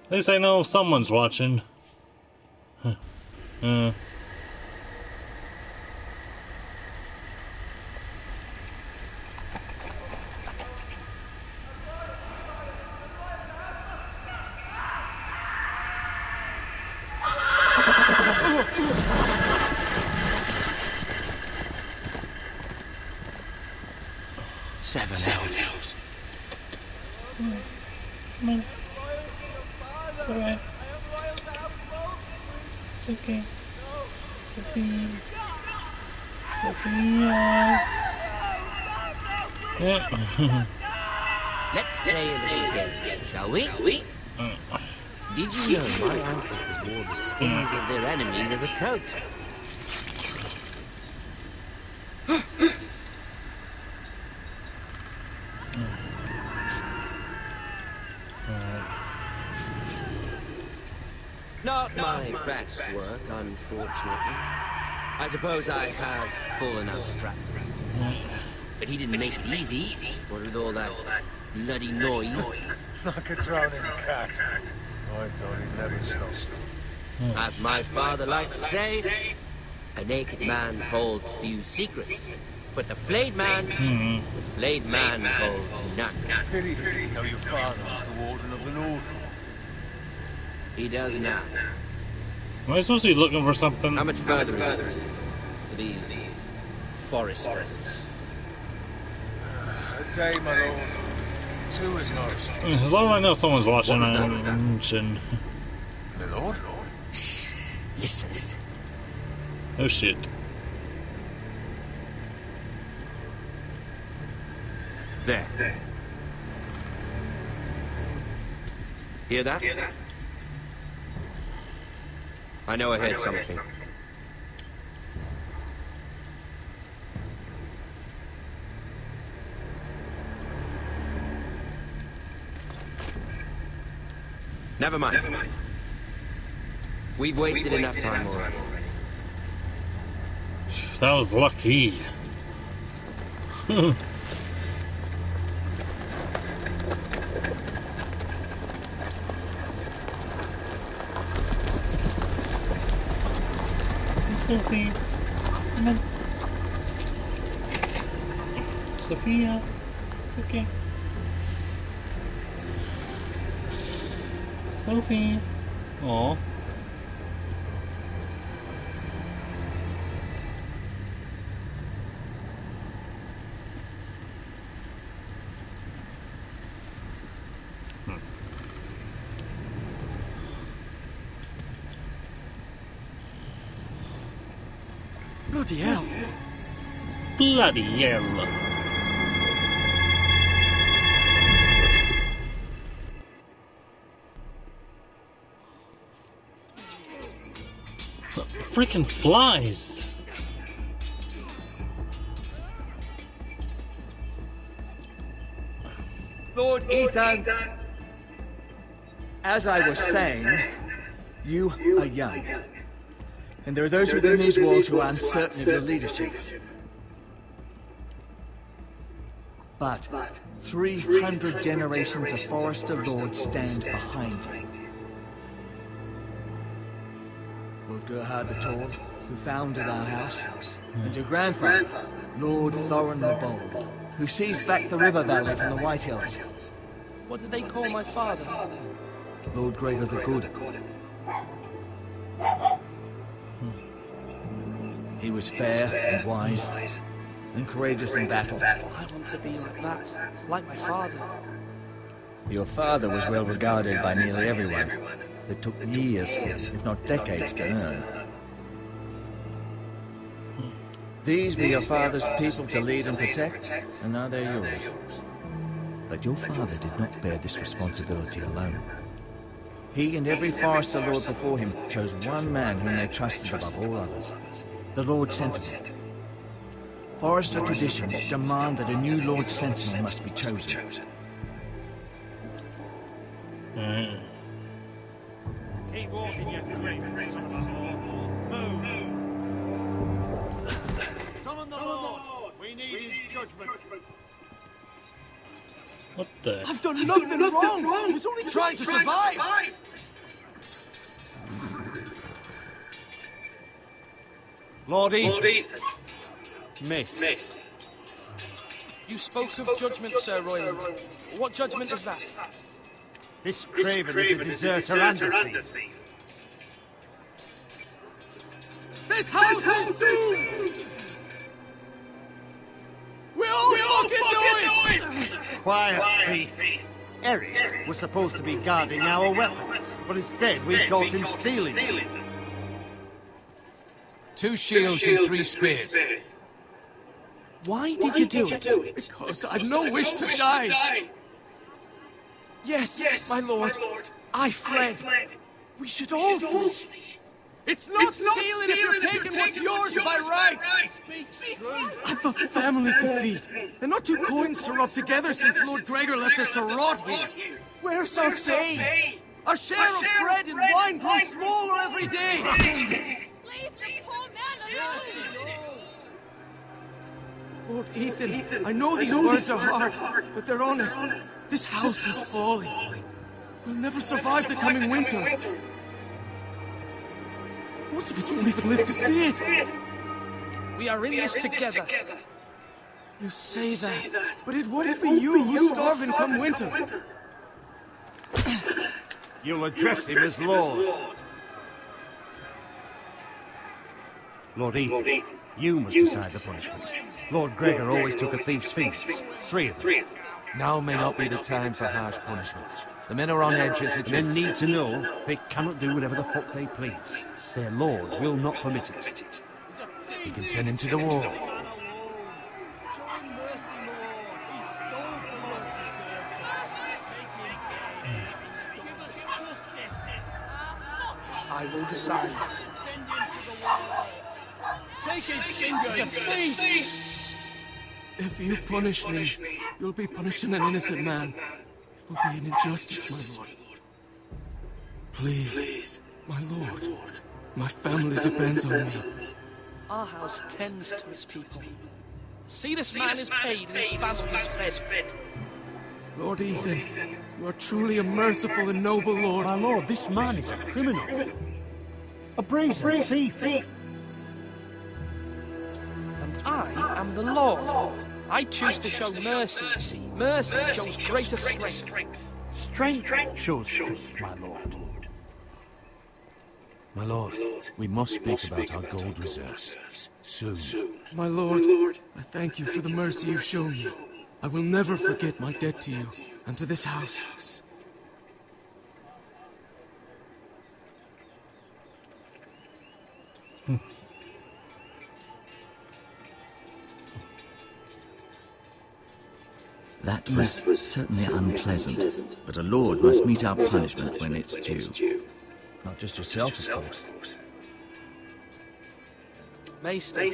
At least I know someone's watching. Seven elves. Come on. It's alright. It's okay. Sophia. Yeah. Let's play a little game, shall we? Did you know my ancestors wore the skins of their enemies as a coat? Not my best work, unfortunately. I suppose I have fallen out of practice. But he didn't make it easy, what with all that bloody noise. Like a drowning cat. I thought he'd never stop. As my father likes to say, a naked man holds few secrets. But the flayed man holds none. Pity he didn't know your father was the Warden of the North. He does now. Am I supposed to be looking for something? How much further is it to these foresters? A day, my lord. 2 is most. As long as I know someone's watching, I'm chin. My lord? Shh. Listen. Oh shit. There. Hear that? I know I heard something. Never mind. We've wasted enough time already. That was lucky. Sophie, come on. Sophia, it's okay. Sophie. Aw. Bloody hell. Bloody hell. Freaking flies. Lord Ethan, as I was saying, you are young. And there are those within these walls who are uncertain of your leadership. But 300 generations of Forester Lords stand behind you. Lord Gerhard the Tall, who founded our house, and your grandfather, Lord Thorin the Bold, who seized back the river valley from the White Hills. What did they call my father? Lord Gregor the Good. He was fair and wise, and courageous in battle. I want to be like that, like my father. Your father was well regarded by nearly everyone. It took years, if not decades, to earn. These were your father's people to lead and protect, and now they're yours. But your father did not bear this responsibility alone. He and every Forester Lord before him chose one man whom they trusted above all others, the Lord Sentinel. Forester traditions demand that a new Lord Sentinel must be chosen. Keep walking, you creeps. Move. Summon the Lord. We need his judgment. What the? I've done nothing wrong. I was only trying to survive. Lord Ethan. Miss. You spoke of judgment, Sir Royland. What judgment is that? This Craven is a deserter and a thief. This house is doomed. We all fucking know it. Quiet, thief. Eric was supposed to be guarding our weapons, but instead we caught him stealing them. 2 shields and 3 spears. Why did you do it? Because I've no wish to die. Yes, my lord. I fled. We should all flee. It's not stealing if you're taking what's yours by right. I've a family to feed, and not 2 coins to rub together since Lord Gregor left us to rot here. Where's our pay? Our share of bread and wine grows smaller every day. Leave the poor man alone! Lord Ethan, I know these words are hard, but they're honest. This house is falling. We'll never survive the coming winter. Most of us won't even live to see it. We are in this together. You say that, but it won't be you who's starving come winter. You'll address him as Lord. Lord Ethan, you must decide the punishment. Lord Gregor always took a thief's feasts. 3 of them. Now may not be the time for harsh punishment. The men are on edge as it is. Men need to know they cannot do whatever the fuck they please. Their lord will not permit it. You can send him to the wall. I will decide. Take his finger, If you punish me, you'll be punishing an innocent man. It will be an injustice, my lord. Please, my lord. My family depends on me. Our house tends to its people. See, this man is paid and his family is fed. Lord Ethan, you are truly a merciful and noble lord. My lord, this man is a criminal. A brazen thief. And I am the Lord. I choose to show mercy. Mercy shows greater strength. Strength shows strength, my lord. My lord, we must speak about our gold reserves. Soon. My lord, I thank you for the mercy you've shown me. I will never forget my debt to you and to this house. That was certainly unpleasant, but a lord must meet our punishment when it's due. Not just yourself, of course. Maester,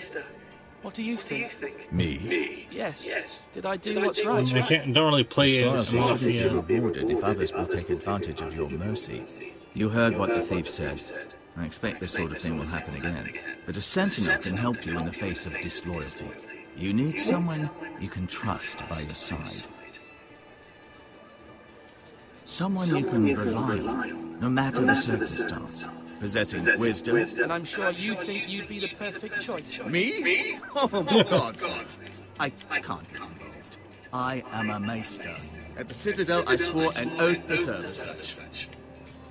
what do you think? Me? Yes. Did I do what's right? Don't really play it. Loyalty should be rewarded if others will take advantage of your mercy. You heard what the thief said. I expect this sort of thing will happen again. But a sentinel can help you in the face of disloyalty. You need someone you can trust by your side. Someone you can rely on, no matter the circumstance. Possessing wisdom. And I'm sure you think you'd be the perfect choice. Me? Oh, God. I can't get involved. I am a maester. At the Citadel, I swore an oath to serve as such.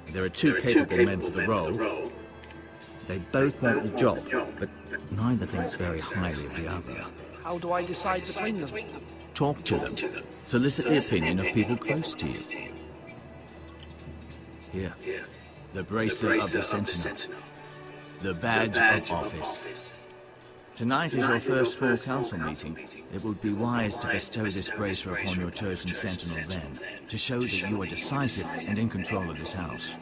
There are 2 capable men for the role. They both want the job, but neither thinks very highly of the other. How do I decide between them? Talk to them. Solicit the opinion of people close to you. Here, the bracer of the Sentinel. The badge of office. Tonight is your first full council meeting. It would be wise to bestow this bracer upon your chosen sentinel then, to show that you are decisive and in control of this house.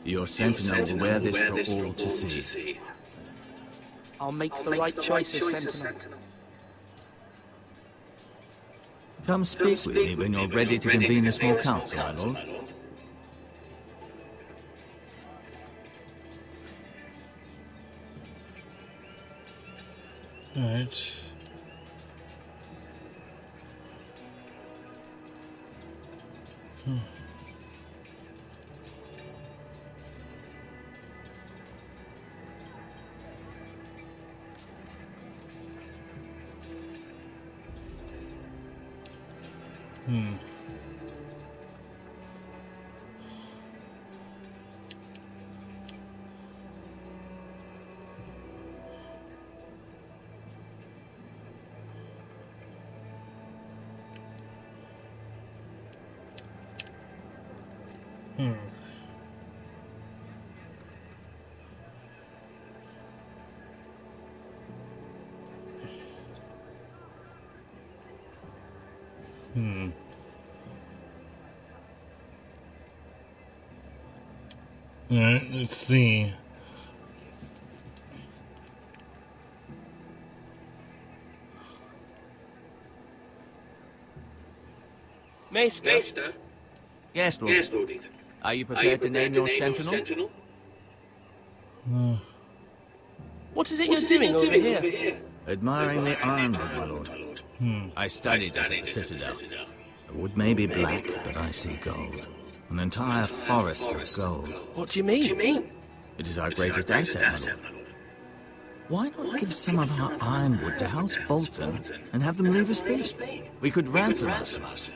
Your sentinel will wear this for all to see. I'll make the right choices, Sentinel. Come speak with me when you're ready to convene a small council, my lord. Alright. Alright, let's see. Maester? Yes, Lord. Ethan. Are you prepared to name your sentinel? What is it you're doing over here? Admiring the ironwood, my lord. I studied it at the Citadel. The wood may be black, but I see gold. An entire forest of gold. What do you mean? It is our greatest asset, my lord. Why not give some of our ironwood to House Bolton and have them leave us be? We could ransom ourselves.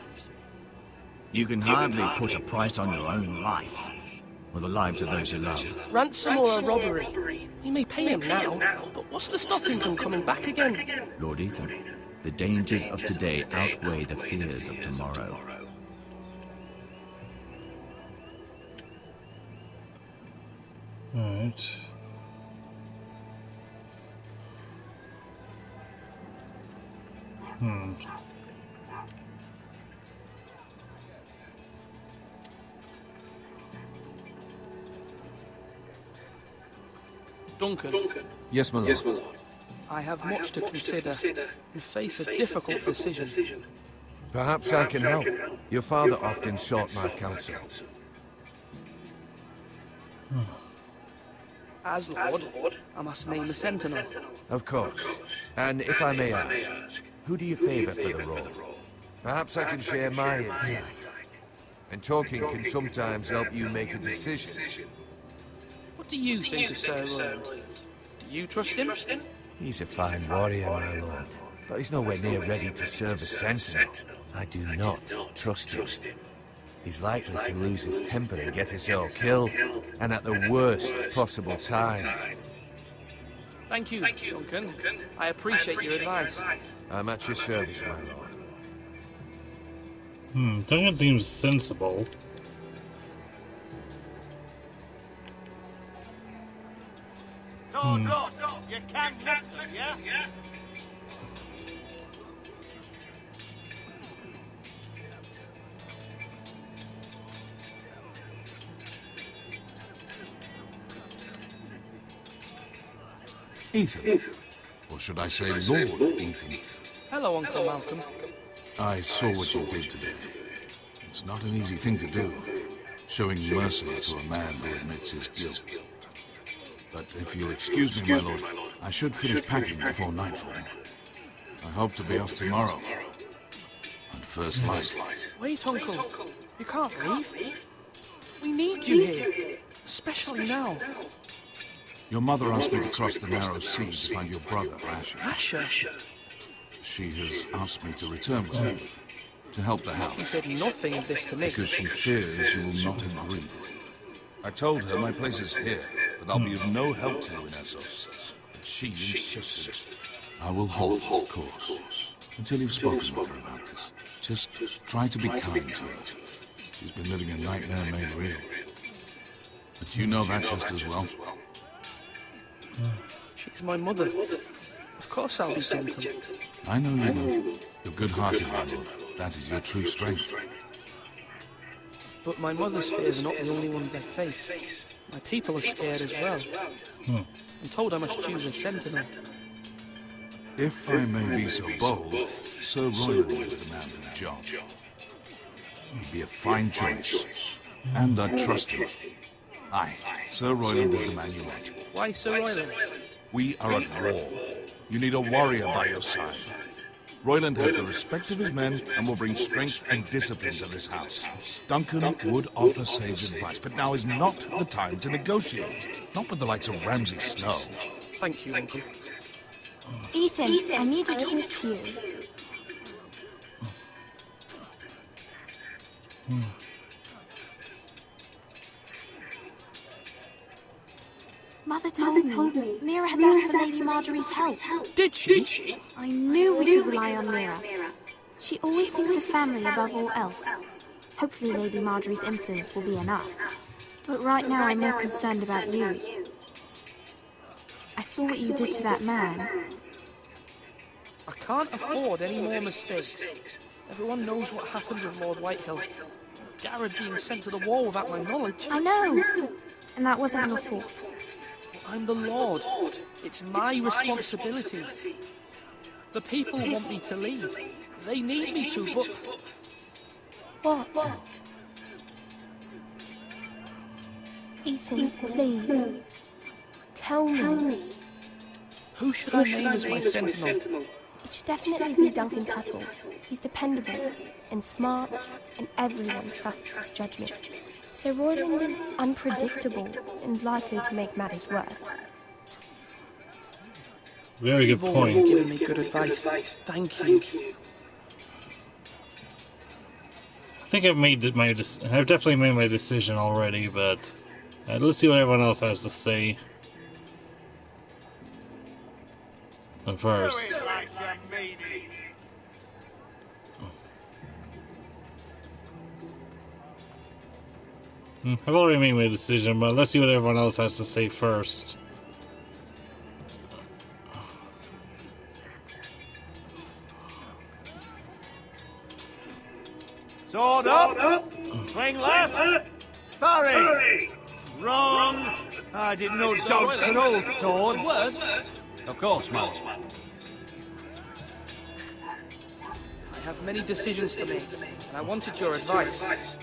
You can hardly put a price on your own life, or the lives of those you love. Ransom or a robbery? We may pay him now, but what's to stop him from coming back again? Lord Ethan, the dangers of today outweigh the fears of tomorrow. Alright. Duncan. Yes, my lord. I have much to consider and face a difficult decision. Perhaps I can help. Your father often sought my counsel. As Lord, I must name a sentinel. Of course. And if I may ask, who do you favour for the role? Perhaps I can share my insight. And talking can sometimes help you make a decision. What do you think of Sir Roland? Do you trust him? He's a fine warrior, my lord. But he's nowhere near ready to serve as sentinel. I do not trust him. He's likely to lose his temper and get us all killed, and at the worst possible time. Thank you, Duncan. I appreciate your advice. I'm at your service, my lord. Duncan seems sensible. So, you can lift them, yeah? Ethan. Or should I say Lord Ethan? Hello, Uncle Malcolm. I saw what you did today. It's not an easy thing to do, showing mercy to a man who admits his guilt. But if you'll excuse me, my lord, I should finish packing before nightfall. I hope to be off tomorrow. At first light. Wait, Uncle. You can't leave. We need you here. Especially now. Your mother asked me to cross the narrow sea to find your brother, Asher. Asher? She has asked me to return with him, to help the house. He said nothing of this to me. Because she fears you will not agree. I told her my place is here, that I'll be of no help to you in Essos. But she insisted. I will hold course until you've spoken with her about this. Just try to be kind to her. She's been living a nightmare made real. But you know that just as well. She's She's my mother. Of course I'll be gentle. I know you will. You're good-hearted, my lord. That is your true strength. But my mother's fears are not the only ones I face. My people are scared as well. I'm told I must choose a sentinel. If I may be so bold, Sir Royland is the man for the job. He'd be a fine choice. And I'd trust him. Aye, Sir Royland is the man you want. Why Sir Royland? We are at war. You need a warrior by your side. Royland has the respect of his men and will bring strength and discipline to this house. Duncan would offer sage advice, but now is not the time to negotiate. Not with the likes of Ramsay Snow. Thank you, Uncle. Ethan, I need to talk to you. Mother told me. Mira has asked for Lady Marjorie's help. Did she? I knew we could rely on Mira. She always thinks of family above all else. Hopefully Lady Marjorie's influence will be enough. But right now I'm more concerned about you. I saw what you did to that man. I can't afford any more mistakes. Everyone knows what happened with Lord Whitehill. Garrett being sent to the war without my knowledge. I know. And that wasn't your fault. I'm the Lord. It's my responsibility. The people want me to leave. They need me to, but... What? Ethan, please. Tell me. Who should I name as my sentinel? It should definitely be Duncan Tuttle. He's dependable and smart, and everyone trusts his judgment. Sir Royland is unpredictable and likely to make matters worse. Very good point. You've always given me good advice. Thank you. I think I've definitely made my decision already, but let's see what everyone else has to say. But first. I've already made my decision, but let's see what everyone else has to say first. Sword up! Swing left! Parry! Wrong! I didn't know dogs could hold swords. Of course, my lord. I have many decisions to make, and I wanted your advice.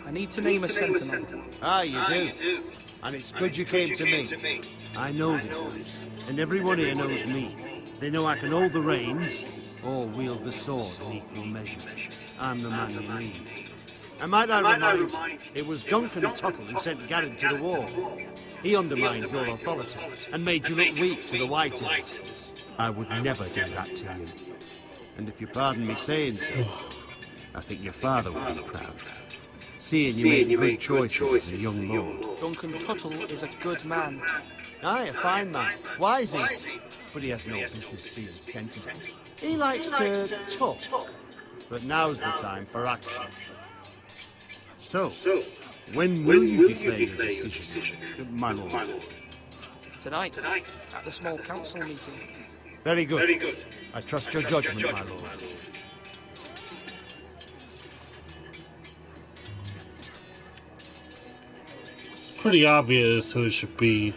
I need to name a sentinel. Ah, you do. And it's good you came to me. I know this house, and everyone here knows me. They know I can hold the reins, or wield the sword in equal measure. I'm the man you need. And might I remind, it was Duncan Tuttle who sent Garrett to the war. He undermined your authority, and made you look weak to the Whitehills. I would never do that to you. And if you pardon me saying so, I think your father would be proud. Seeing you made good choices as a young lord. Duncan Tuttle is a good man. Aye, a fine man. Wise he, but he has no business being sensible. He likes to talk, but now's the time for action. So, when will you declare your decision, my lord? Tonight, at the small council meeting. Very good. I trust your judgment, my lord. Pretty obvious who it should be.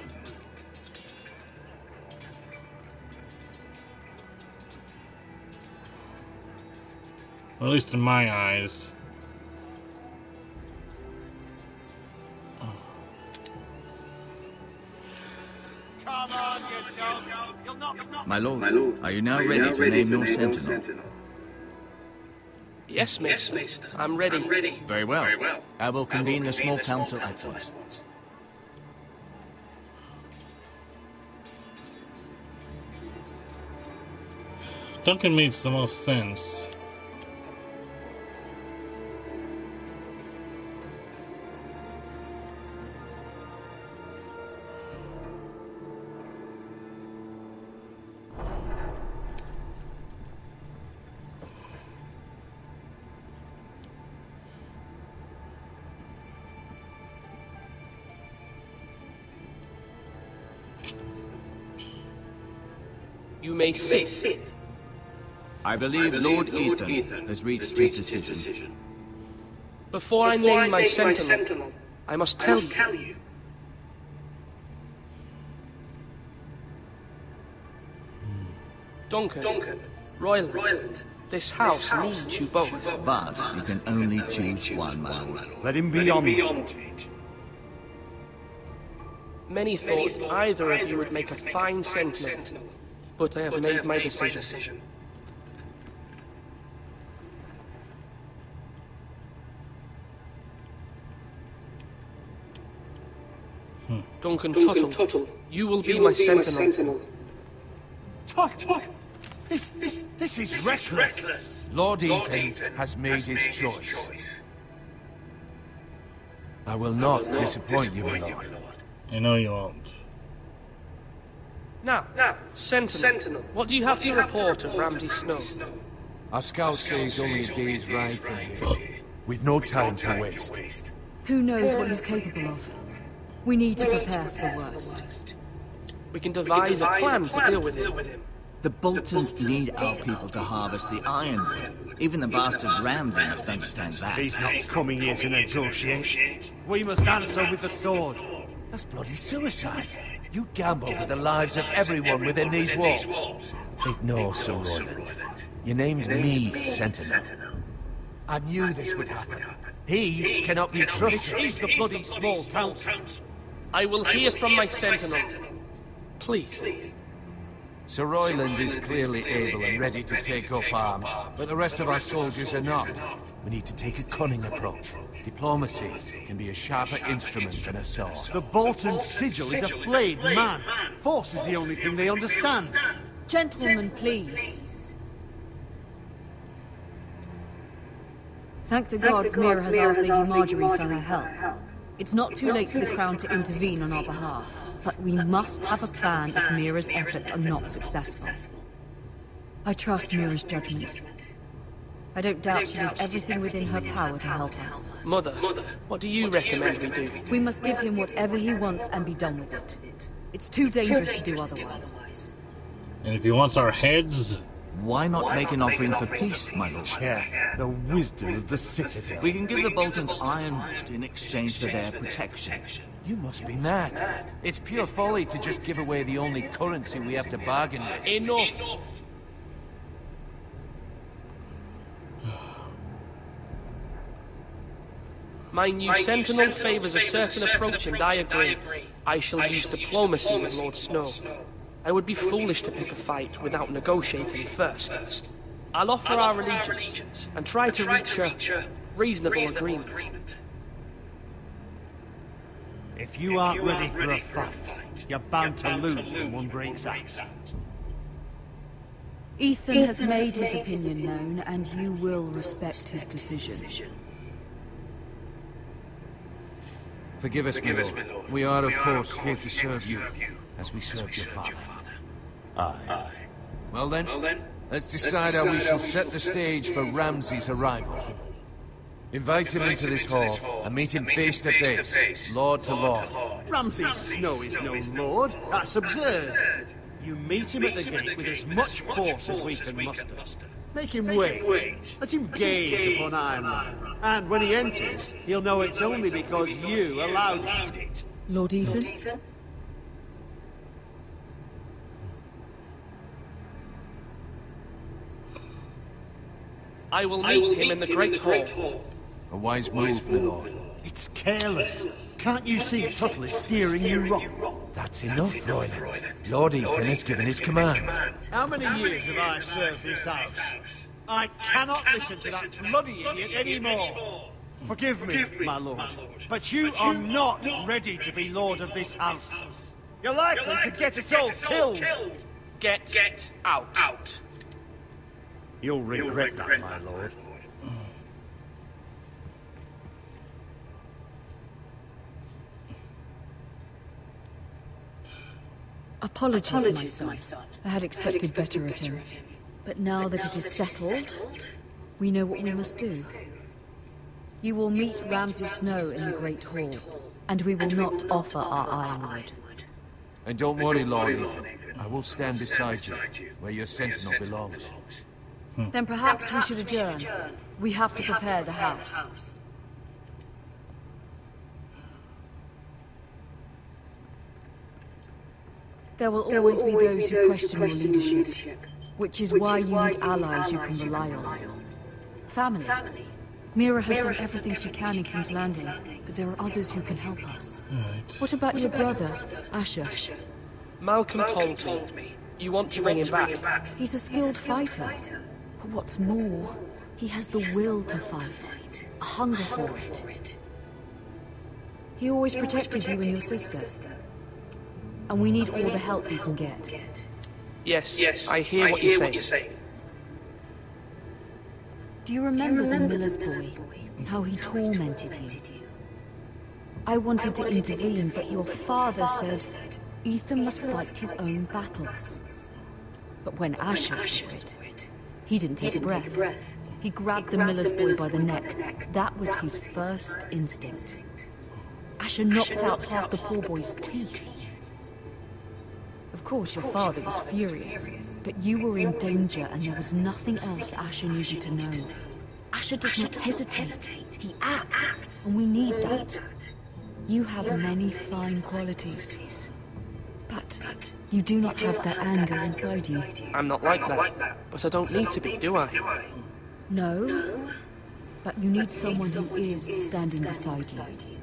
Or at least in my eyes. My lord, are you now ready to name your sentinel? Yes, Maester. I'm ready. Very well. I will convene the small council at once. Duncan makes the most sense. You may sit. I believe Lord Ethan has reached his decision. Before I name my sentinel, I must tell you. Duncan, Royland, this house needs you both. But you can only choose one, my lord. Let him be on it. Many thought either of you would make a fine sentinel, but I have made my decision. Duncan Tuttle, you will be my sentinel. Tuttle! This is reckless. Lord Ethan has made his choice. I will not disappoint you, my lord. I know you won't. Now, Sentinel, what do you have to report of Ramsay Snow? Our scout says only a day's ride from here, with no time to waste. Who knows what he's capable of? We need to prepare for the worst. We can devise a plan to deal with him. The Boltons need our people to harvest the ironwood. Even the bastard Ramsay must understand that. He's not coming here to negotiate. We must answer with the sword. That's bloody suicide. You gamble with the lives of everyone within these walls. Ignore Sir Royland. You named me Sentinel. I knew this would happen. He cannot be trusted. He's the bloody small council. I will hear from my sentinel. Please. Sir Royland is clearly able and ready to take up arms, but the rest of our soldiers are not. We need to take a cunning approach. Diplomacy can be a sharper instrument than a sword. The Bolton sigil is a flayed man. Force is the only thing they understand. Gentlemen, please. Thank the gods Mira has asked Lady Marjorie for her help. It's not too late for the Crown to intervene on our behalf, but we must have a plan if Mira's efforts are not successful. I trust Mira's judgment. I don't doubt she did everything within her power to help us. Mother, what do you recommend we do? We must give him whatever he wants and be done with it. It's too dangerous to do otherwise. And if he wants our heads... Why not make an offering for peace, my lord? Yeah, the wisdom of the Citadel. We can give the Boltons ironwood in exchange for their protection. You must be mad. It's pure folly to just give away the only currency we have to bargain with. Enough! My new sentinel favors a certain approach, and I agree. I shall use diplomacy with Lord Snow. I would be foolish to pick a fight without negotiating first. I'll offer our allegiance and try to reach a reasonable agreement. If you aren't ready for a fight, you're bound to lose when one breaks out. Ethan has made his opinion known, and you will respect his decision. Forgive us, my lord. We are, of course, here to serve you, as we served your father. Aye. Well then, let's decide how we shall set the stage for Ramsay's arrival. Invite him into this hall, and meet him face to face, lord to lord. Ramsay Snow is no lord. That's absurd. You meet him at the gate with as much force as we can muster. Make him wait. Let him gaze upon Ironwood. And when he enters, he'll know it's only because you allowed it. Lord Ethan? I will meet him in the Great Hall. A wise move, my lord. It's careless. Can't you see Tuttle is steering you wrong? That's enough, Royland. Lord Ethan has given his command. How many years have I served this house? I cannot listen to that bloody idiot anymore. Forgive me, my lord, but you are not ready to be lord of this house. You're likely to get us all killed. Get out. You'll regret that, my lord. Apologies, my son. I had expected better of him. But now that it is settled, we know what we must do. You will meet Ramsay Snow in the Great Hall, and we will not offer our ironwood. And don't worry, Lord Ethan. I will stand beside you, where your sentinel belongs. Then perhaps we should adjourn. We have to prepare the house. There will always be those who question your leadership, which is why you need allies you can rely on. Family. Mira has done everything she can in King's Landing, but there are others who can help us. Right. What about your brother, Asher? Malcolm told me. You want to bring him back? He's a skilled fighter. But what's more, he has the will to fight. A hunger for it. He always protected you and your sister. And we need all the help we can get. Yes, I hear what you say. Do you remember the miller's boy? How he tormented you? I wanted to intervene, but your father said Ethan must fight his own battles. But when Asher saw it, he didn't take a breath. He grabbed the miller's boy by the neck. That was his first instinct. Asher knocked out half the poor boy's teeth. Of course, your father was furious, but you were in danger and there was nothing else Asher needed to know. Asher does not hesitate. He acts, and we need that. You have many fine qualities, but you do not have that anger inside you. I'm not like that, but I don't need to be, do I? No, but you need someone who is standing beside you.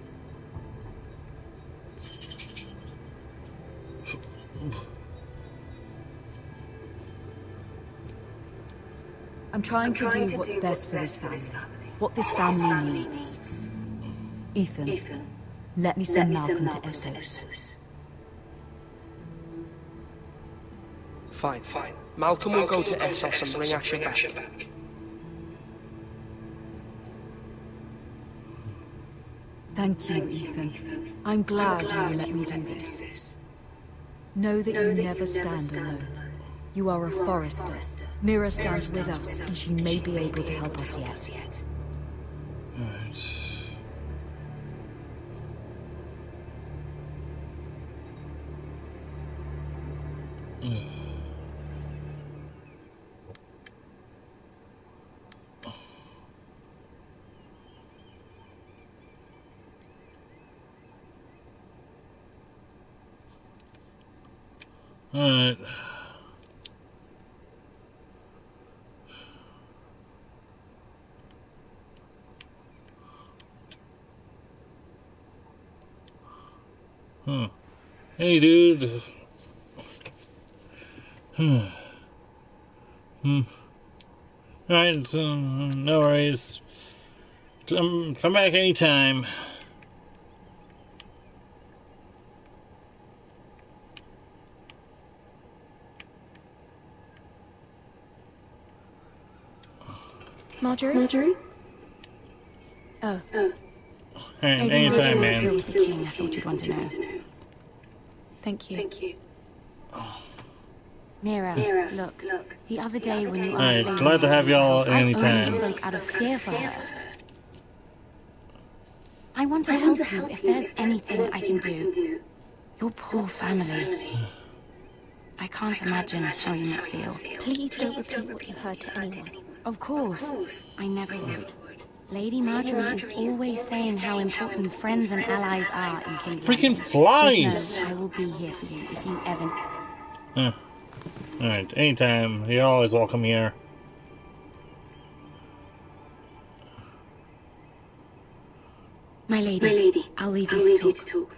I'm trying to do what's best for this family. What this family needs. Ethan, let me send Malcolm to Essos. Fine. Malcolm will go to Essos and bring Asher back. Thank you, Ethan. I'm glad you will let me do this. Know that you never stand alone. You are a Forrester. Mira stands with us, and she may be able to help us yet. Right. Alright. Hey, dude. Alright, no worries. Come back anytime. Marjorie? Oh. Alright, anytime, man. Still with the king, I thought you'd want to know. Thank you. Mira, look. The other day when you asked Alright, glad to have y'all anytime. I only spoke out of fear for her. I want to help you if there's anything I can do. Your poor family. I can't imagine how you must feel. Please don't repeat what you heard to anyone. Of course. I never would. Lady Marjorie is always saying how important friends and allies are in King's Freaking Landing. flies! Just know I will be here for you if you ever... Alright, anytime. You're always welcome here. My lady, I'll leave you to talk.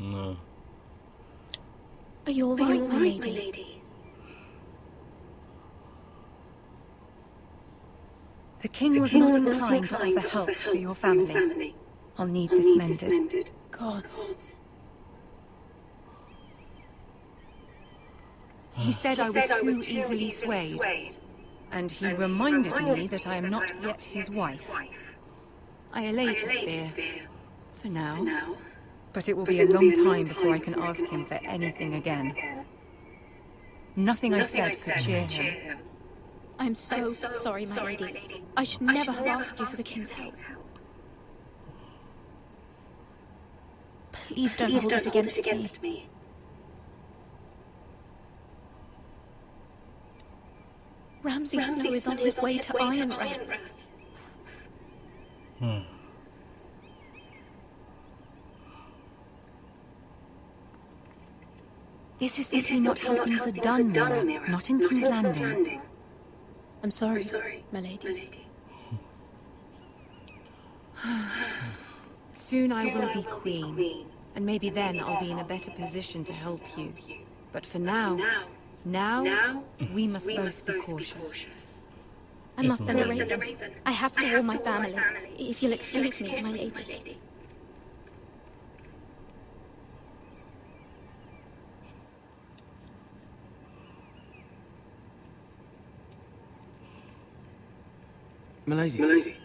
No. Are you all right, my lady? The king was not inclined to offer help for your family. I'll need this mended. Gods. He said I was too easily swayed, and he reminded me that I am not yet his wife. I allayed his fear, for now, but it will be a long time before I can ask him for anything again. Nothing I said could cheer him. I'm so sorry, my lady. I should never have asked you for the king's help. Please don't hold it against me. Ramsay Snow is on his way to Ironrath. This is simply not how things are done, Mira. Not in King's Landing. I'm sorry, my lady. Soon I will be queen, and maybe then I'll be in a better position to help you. But for now, we must both be cautious. I must send a raven. I have to warn my family. If you'll excuse me, my lady. Milady.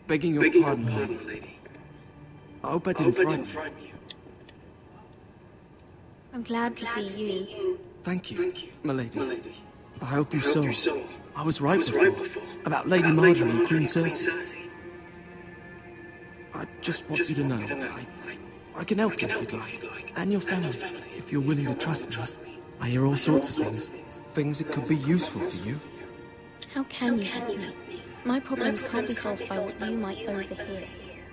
Begging your pardon, lady. I hope I didn't frighten you. I'm glad to see you. Thank you, milady. I hope you saw. I was right before. About Lady Marjorie and Queen Cersei. I just want you to know, I can help you if you'd like. And your family, if you're willing to trust me. I hear all sorts of things. Things that could be useful for you. How can you help me? My problems can't be solved by what you might overhear.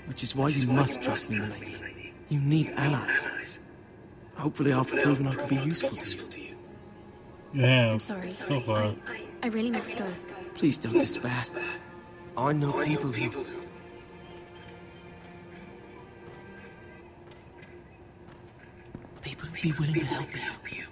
Which is why you must trust me, milady. You need allies. Hopefully I've proven I can be useful to you. Yeah, I'm sorry. So far. I really must go. Please don't despair. I know people who... People would be willing to help you.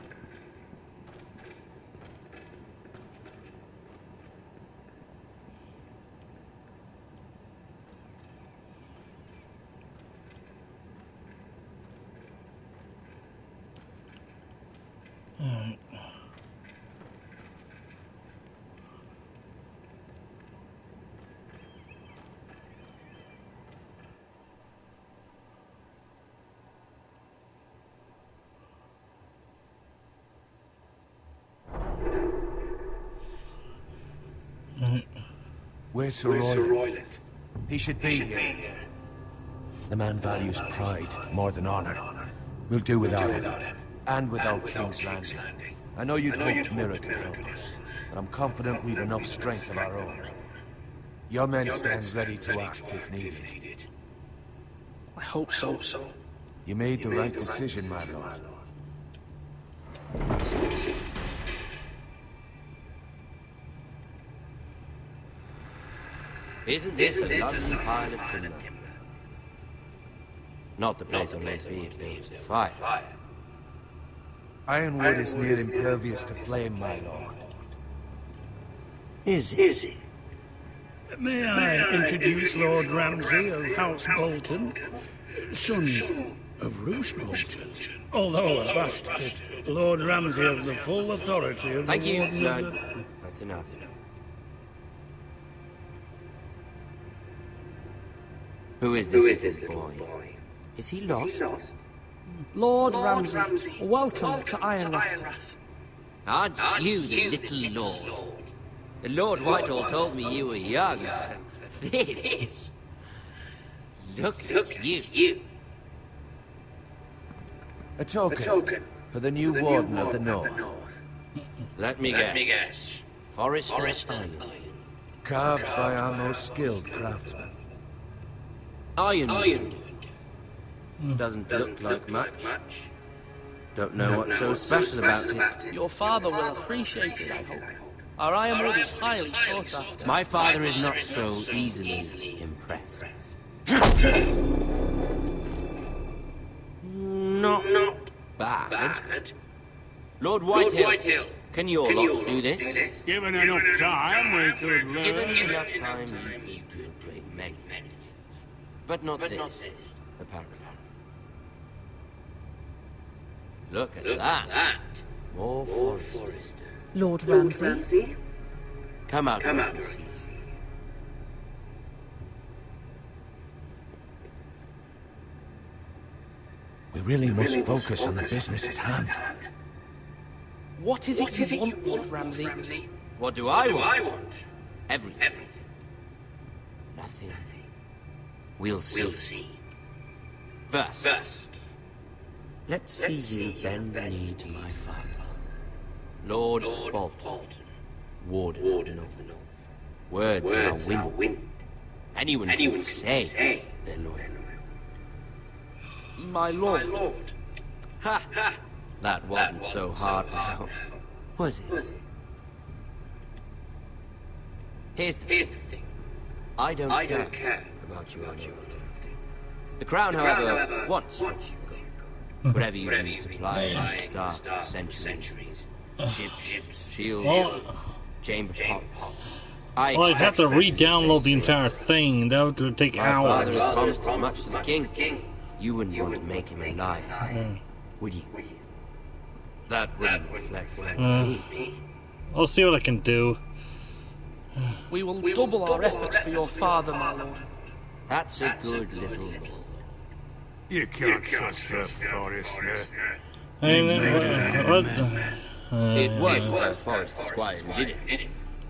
Where's Sir Royland? He should be here. The man values pride more than honor. We'll do without him. And without King's Landing. I know you'd hoped Mira could help us, but I'm confident we've enough strength of our own. Your men stand ready to act if needed. I hope so. You made the right decision, my lord. Isn't this a lovely pile of timber? Not the place it might be if there was a fire. Ironwood is near impervious to flame, my lord. Is it? May I introduce Lord Ramsay of House Bolton, son of Roose Bolton? Although a bastard, Lord Ramsay has the full authority of Thank the you, Warden of no, the... that's enough. Who is this little boy? Is he lost? Lord Ramsay, welcome to Ironrath. Aren't you the little lord? The Lord Whitehall told me you were young. This... Look at you. A token for the new Warden of the North. Let me guess. Forrester Iron. Carved by our most skilled craftsmen. Ironwood. Doesn't look like much. Don't know what's so special about it. Your father will appreciate it, I hope. Our ironwood is highly sought after. My father is not so easily impressed. Not bad. Lord Whitehill, can your lot do this? Given enough time, we could learn. Given enough time, you could do a great many things. But not this, apparently. Look at that. More Forrester. Lord Ramsay? Come out and see. We really must focus on the business at hand. What is it you want, Lord Ramsay? What do I want? Everything. Nothing. We'll see. First, let's see you bend the knee to my father, Lord Bolton, Warden of the North. Words are wind. Anyone can say they're loyal. My lord. Ha! That wasn't so hard now, was it? Here's the thing. I don't care about your loyalty. The Crown, however, wants what you got. Whatever you need supply, staff, centuries, ships, shields, chamber pots. I'd have to re-download the entire thing. That would take hours. My father has promised as much to the king. You wouldn't want to make him a liar, would you? That wouldn't reflect well on me. I'll see what I can do. We will double our efforts for your father, my lord. That's a good little lord. You can't trust her, Forrester. It was the Forrester Squire who did it.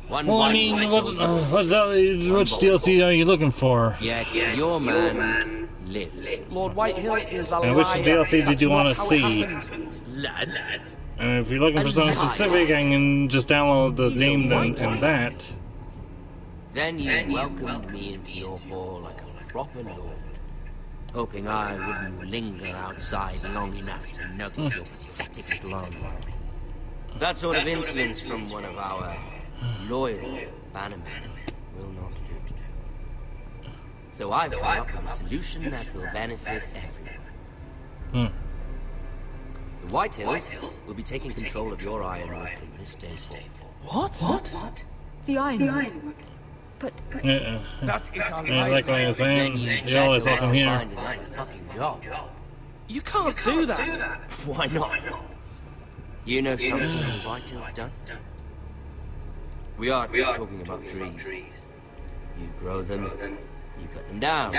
Well, I mean, which DLC are you looking for? Yet your man lived. Lord Whitehill is a and which DLC did you want to see? Lad. And if you're looking for something specific, I can just download the game and that. Then you welcomed me into your hall like a proper lord, hoping I wouldn't linger outside long enough to notice your pathetic little army. That sort of insolence from one of our loyal bannermen will not do. So I've come up with a solution that will benefit everyone. The Whitehills will be taking control of your Ironwood from this day forward. What? The Ironwood? But... that is like what I was saying. You're always welcome here. Find another fucking job. You can't do that. Why not? You know something the Whitehills done? We are talking about trees. You grow them, you cut them down.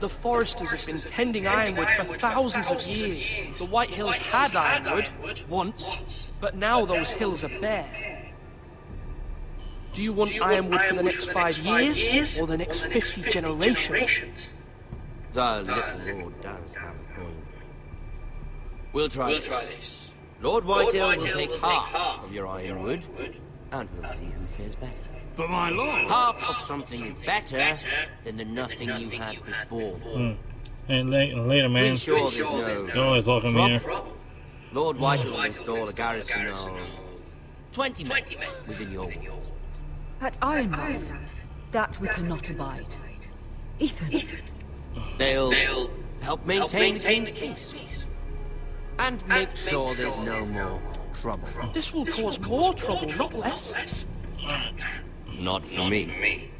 The Foresters have been tending Ironwood for thousands of years. The Whitehills had Ironwood, once, but now those hills are bare. Do you want Ironwood for the next 5 years, or the next 50 generations? The little lord does have a point. We'll try this. Lord Whitehill will take half of your Ironwood, and we'll see who fares better. But my lord... Half of something is better than the nothing you had before. And later, man. Sure no you're always welcome here. Lord Whitehill will install a garrison of 20 men within your walls. At Ironwood, that we cannot abide. Ethan. They'll help maintain the king's peace. And make sure there's no more trouble. This will cause more trouble, not less. Not for me.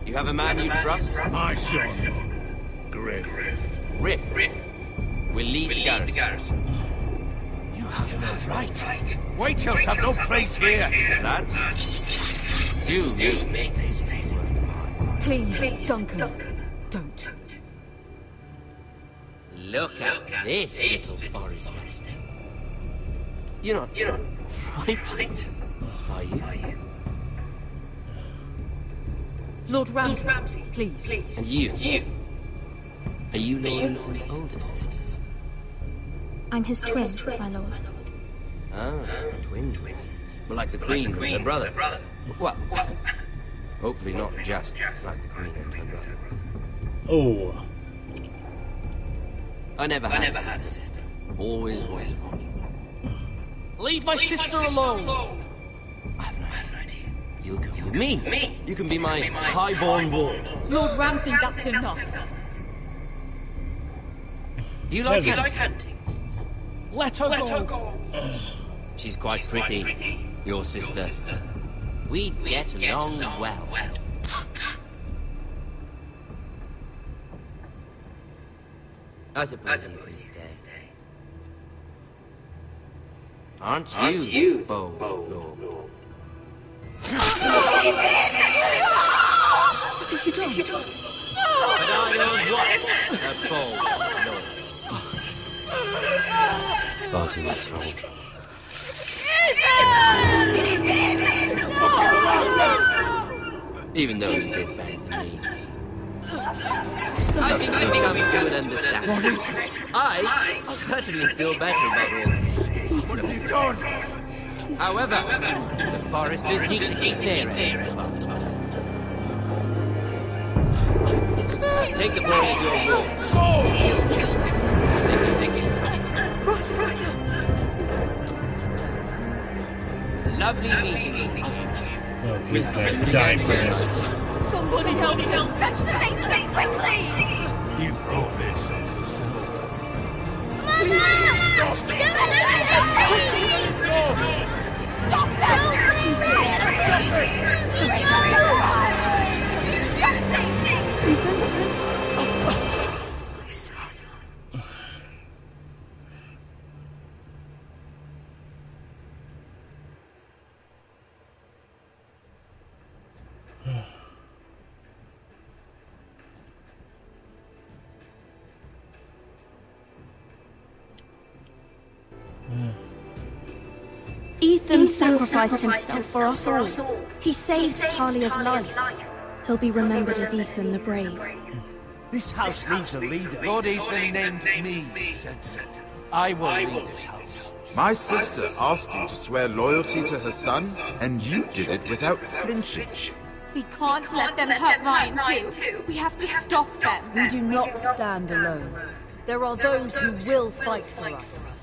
You have a man you trust? I sure do. Griff. Riff. We'll lead the garrison. You have no right. Whitehills have no place here. Lads, you make Please, Duncan, don't. Look at this, little Forrester. You're not frightened, are you? Lord Ramsay, please. And you? Are you Lord Ethan's older sister? I'm his twin, my lord. Ah, twin. Well, like the Queen and her brother. Well, hopefully not just like the Queen and her brother. Oh. I never had a sister. Always wanted one. Leave my sister alone! I have no idea. You'll come with me. You can be my highborn ward. Lord Ramsay, that's enough. Do you like hunting? Let her go. She's quite pretty, your sister. We'd get along well. I suppose you can stay. Aren't you, Bo Lord? What have you done? But I don't want a Bo Lord. Far too much trouble. Even though he did bend the knee. I think I've come to an understanding. I certainly feel better about all this. What have you done? However, the foresters need to keep their end. Take the boy as your rule. Lovely meeting you. Oh, he's dying for this. Somebody help me! Fetch the mason quickly! You brought this on yourself. Mother! Stop! Don't stop them! Do something! Ethan sacrificed himself for us all. He saved Talia's life. He'll be remembered as Ethan the Brave. This house needs a leader. Lord Ethan named me Sentinel. I will lead this house. My sister asked you to swear loyalty to her son, and you did it without flinching. We can't let them hurt Ryan too. We have to stop them. We do not stand alone. There are those who will fight for us.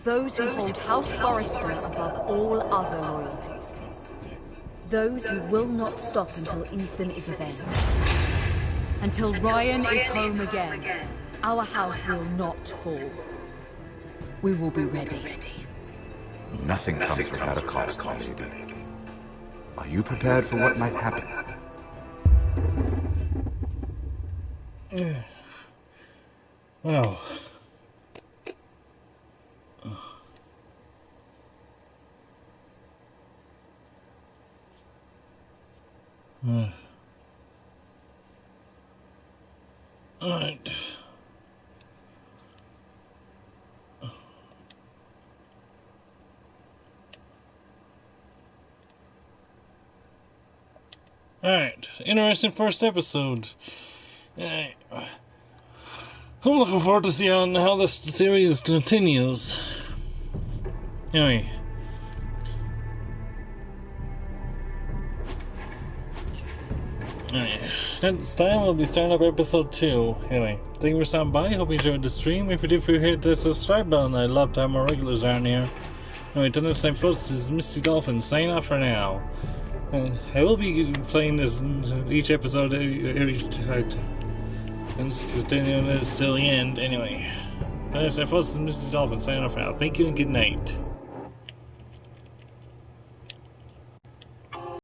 Those who hold House Forrester above all other loyalties. Those who will not stop until Ethan is avenged. Until Ryan is home again, our house will not fall. We will be ready. Nothing comes without a cost, my lady. Are you prepared for what might happen? Well. Alright. Alright, interesting first episode. I'm looking forward to see how this series continues. Anyway. Next time we'll be starting up episode 2. Anyway, thank you for stopping by. Hope you enjoyed the stream. If you did, hit the subscribe button. I'd love to have more regulars around here. Anyway, till next time, folks, this is Misty Dolphin signing off for now. And I will be playing this each episode every time. And continuing this till the end. Anyway, till next time, folks, this is Misty Dolphin signing off for now. Thank you and good night.